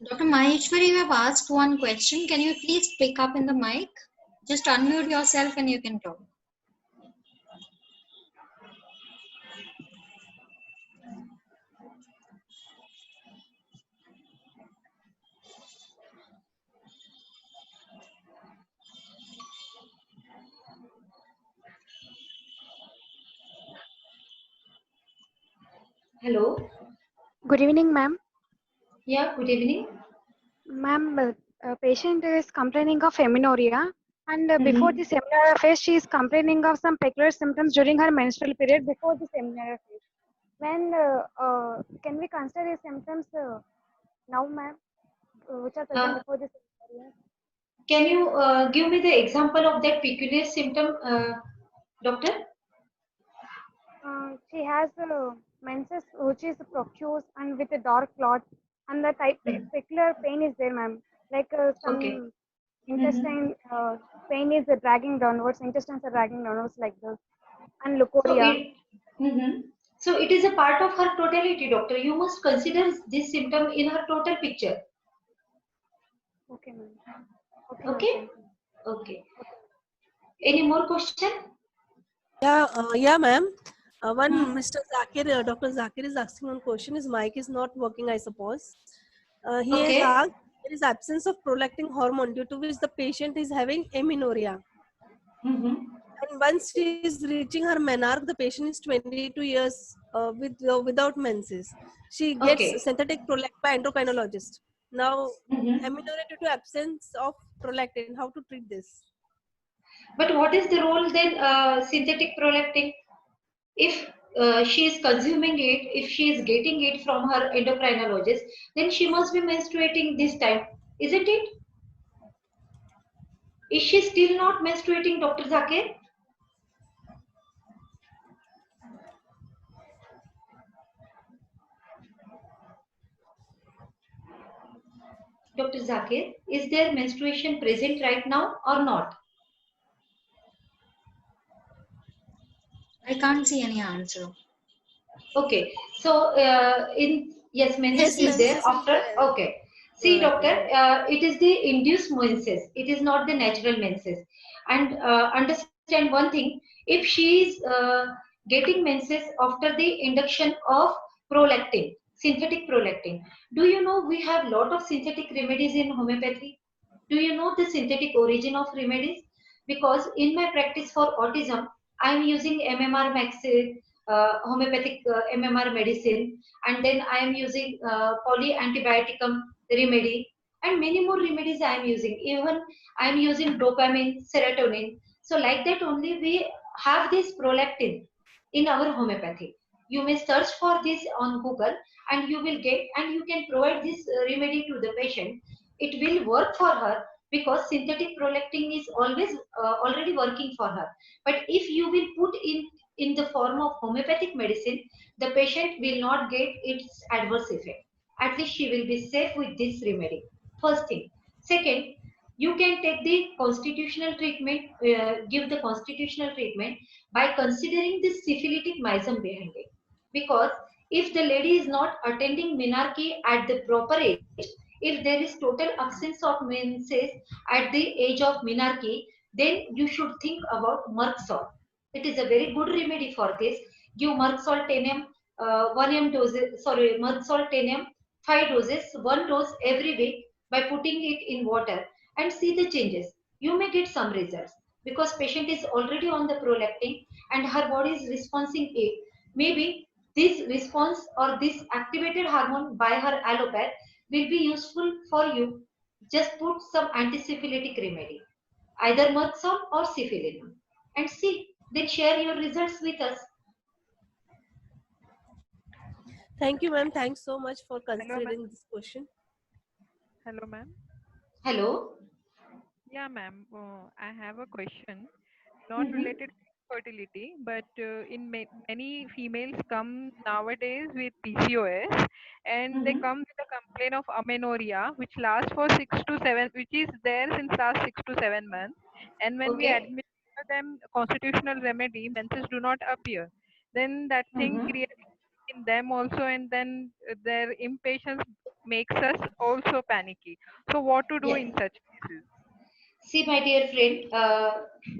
Dr. Maheshwari, you have asked one question. Can you please pick up in the mic? Just unmute yourself and you can talk. Hello. Good evening, ma'am. Yeah, good evening. Ma'am, patient is complaining of amenorrhea, and before this amenorrhea phase, she is complaining of some peculiar symptoms during her menstrual period before this amenorrhea phase. When can we consider these symptoms now, ma'am, which are present before this amenorrhea? Can you give me the example of that peculiar symptom, doctor? She has menses which is profuse and with a dark clot, and the type peculiar pain is there, ma'am. Like some Okay. intestine pain is dragging downwards, intestines are dragging downwards like this, and So leukorrhea. so it is a part of her totality, doctor. You must consider this symptom in her total picture. Okay, ma'am. Okay, ma'am. Okay. Thank you. Okay. Any more question? Yeah, ma'am. One Mr. Zakir, Dr. Zakir is asking one question. His mic is not working, I suppose. He has Okay. asked, there is absence of prolactin hormone due to which the patient is having amenorrhea. And once she is reaching her menarche, the patient is 22 years without menses. She gets Okay. synthetic prolactin by endocrinologist. Now, amenorrhea due to absence of prolactin, how to treat this? But what is the role then synthetic prolactin? If she is consuming it, if she is getting it from her endocrinologist, then she must be menstruating this time, isn't it? Is she still not menstruating, Dr. Zakir? Dr. Zakir, is there menstruation present right now or not? I can't see any answer. Okay, so yes, menses Yes, is there menses is after. there. Okay, see, doctor, it is the induced menses. It is not the natural menses. And understand one thing: if she is getting menses after the induction of prolactin, synthetic prolactin, do you know we have lot of synthetic remedies in homeopathy? Do you know the synthetic origin of remedies? Because in my practice for autism, I am using MMR Maxil, homeopathic MMR medicine, and then I am using polyantibioticum remedy, and many more remedies I am using. Even I am using dopamine, serotonin. So like that only we have this prolactin in our homeopathy. You may search for this on Google, and you will get, and you can provide this remedy to the patient. It will work for her because synthetic prolactin is always already working for her. But if you will put in the form of homeopathic medicine, the patient will not get its adverse effect. At least she will be safe with this remedy. First thing. Second, you can take the constitutional treatment, give the constitutional treatment by considering the syphilitic meism behind it. Because if the lady is not attending menarche at the proper age, if there is total absence of menses at the age of menarche, then you should think about Merck salt. It is a very good remedy for this. Give Merck salt 10 1 m doses, sorry, Merck salt 10 m, 5 doses, 1 dose every week by putting it in water and see the changes. You may get some results because patient is already on the prolactin and her body is responding it. Maybe this response or this activated hormone by her allopath will be useful for you. Just put some antisyphilitic remedy, either Mertzol or Syphilinum, and see. Then share your results with us. Thank you, ma'am. Thanks so much for considering this question. Hello, ma'am. Hello. Yeah, ma'am. I have a question, not related to fertility, but many females come nowadays with PCOS, and they come with a complaint of amenorrhea, which lasts for 6 to 7, which is there since last 6 to 7 months. And when we Okay. admit them constitutional remedy, menses do not appear. Then that thing creates in them also, and then their impatience makes us also panicky. So what to do Yes. in such cases? See, my dear friend,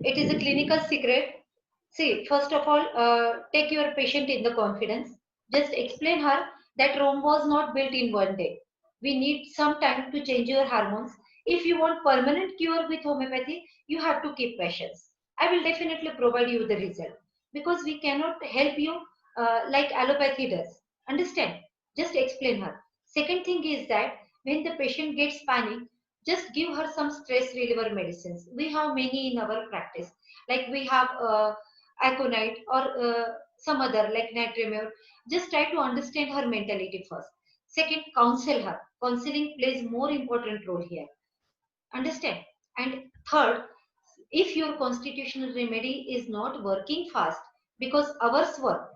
it is a clinical secret. See, first of all, take your patient in the confidence. Just explain her that Rome was not built in one day. We need some time to change your hormones. If you want permanent cure with homeopathy, you have to keep patience. I will definitely provide you the result because we cannot help you like allopathy does. Understand? Just explain her. Second thing is that when the patient gets panic, just give her some stress reliever medicines. We have many in our practice. Like we have aconite or some other like natriumur. Just try to understand her mentality first. Second, counsel her. Counseling plays more important role here. Understand? And third, if your constitutional remedy is not working fast, because hours work,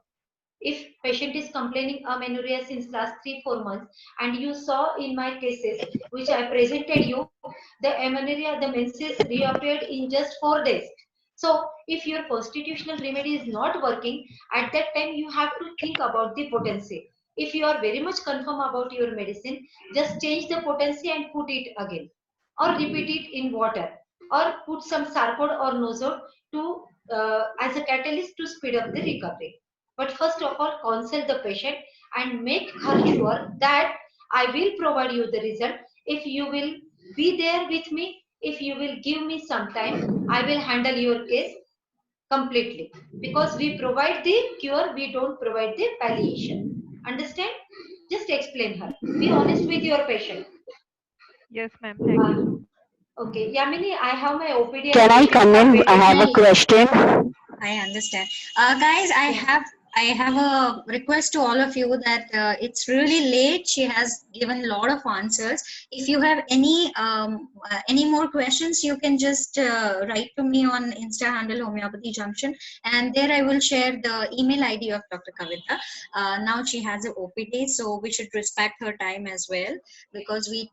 if patient is complaining amenorrhea since last 3-4 months, and you saw in my cases which I presented you, the amenorrhea, the menses reappeared in just 4 days. So if your constitutional remedy is not working, at that time you have to think about the potency. If you are very much confirm about your medicine, just change the potency and put it again, or repeat it in water, or put some sarcode or nosode to as a catalyst to speed up the recovery. But first of all, consult the patient and make her sure that I will provide you the result. If you will be there with me, if you will give me some time, I will handle your case completely. Because we provide the cure, we don't provide the palliation. Understand? Just explain her. Be honest with your patient. Yes, ma'am. Thank you so much. Okay, Yamini, I have my OPD. Can I come in? I have a question. I understand. Guys, I have a request to all of you that it's really late. She has given a lot of answers. If you have any more questions, you can just write to me on Insta handle Homeopathy Junction, and there I will share the email ID of Dr. Kavita. Now she has an OPD, so we should respect her time as well, because we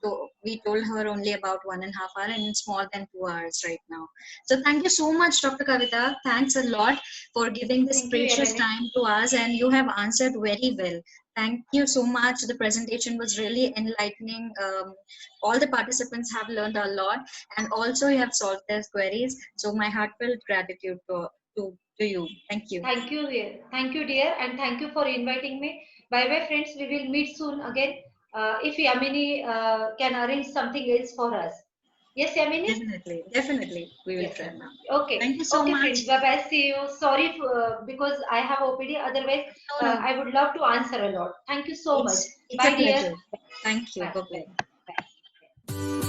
told her only about 1.5 hours, and it's more than 2 hours right now. So thank you so much, Dr. Kavita. Thanks a lot for giving this Thank you, precious Yamini. time to us, and you have answered very well. Thank you so much. The presentation was really enlightening. All the participants have learned a lot, and also you have solved their queries. So my heartfelt gratitude to you. Thank you. Thank you, dear. Thank you, dear, and thank you for inviting me. Bye bye, friends. We will meet soon again. If Yamini can arrange something else for us. Yes, Yamini? Definitely. We will Yes, try ma'am. now. Okay. Thank you so Okay, much. friends. Bye bye. See you. Sorry because I have OPD. Otherwise, No. I would love to answer a lot. Thank you so much. It's Bye, a dear. pleasure. Thank you. Bye. Bye-bye. Bye.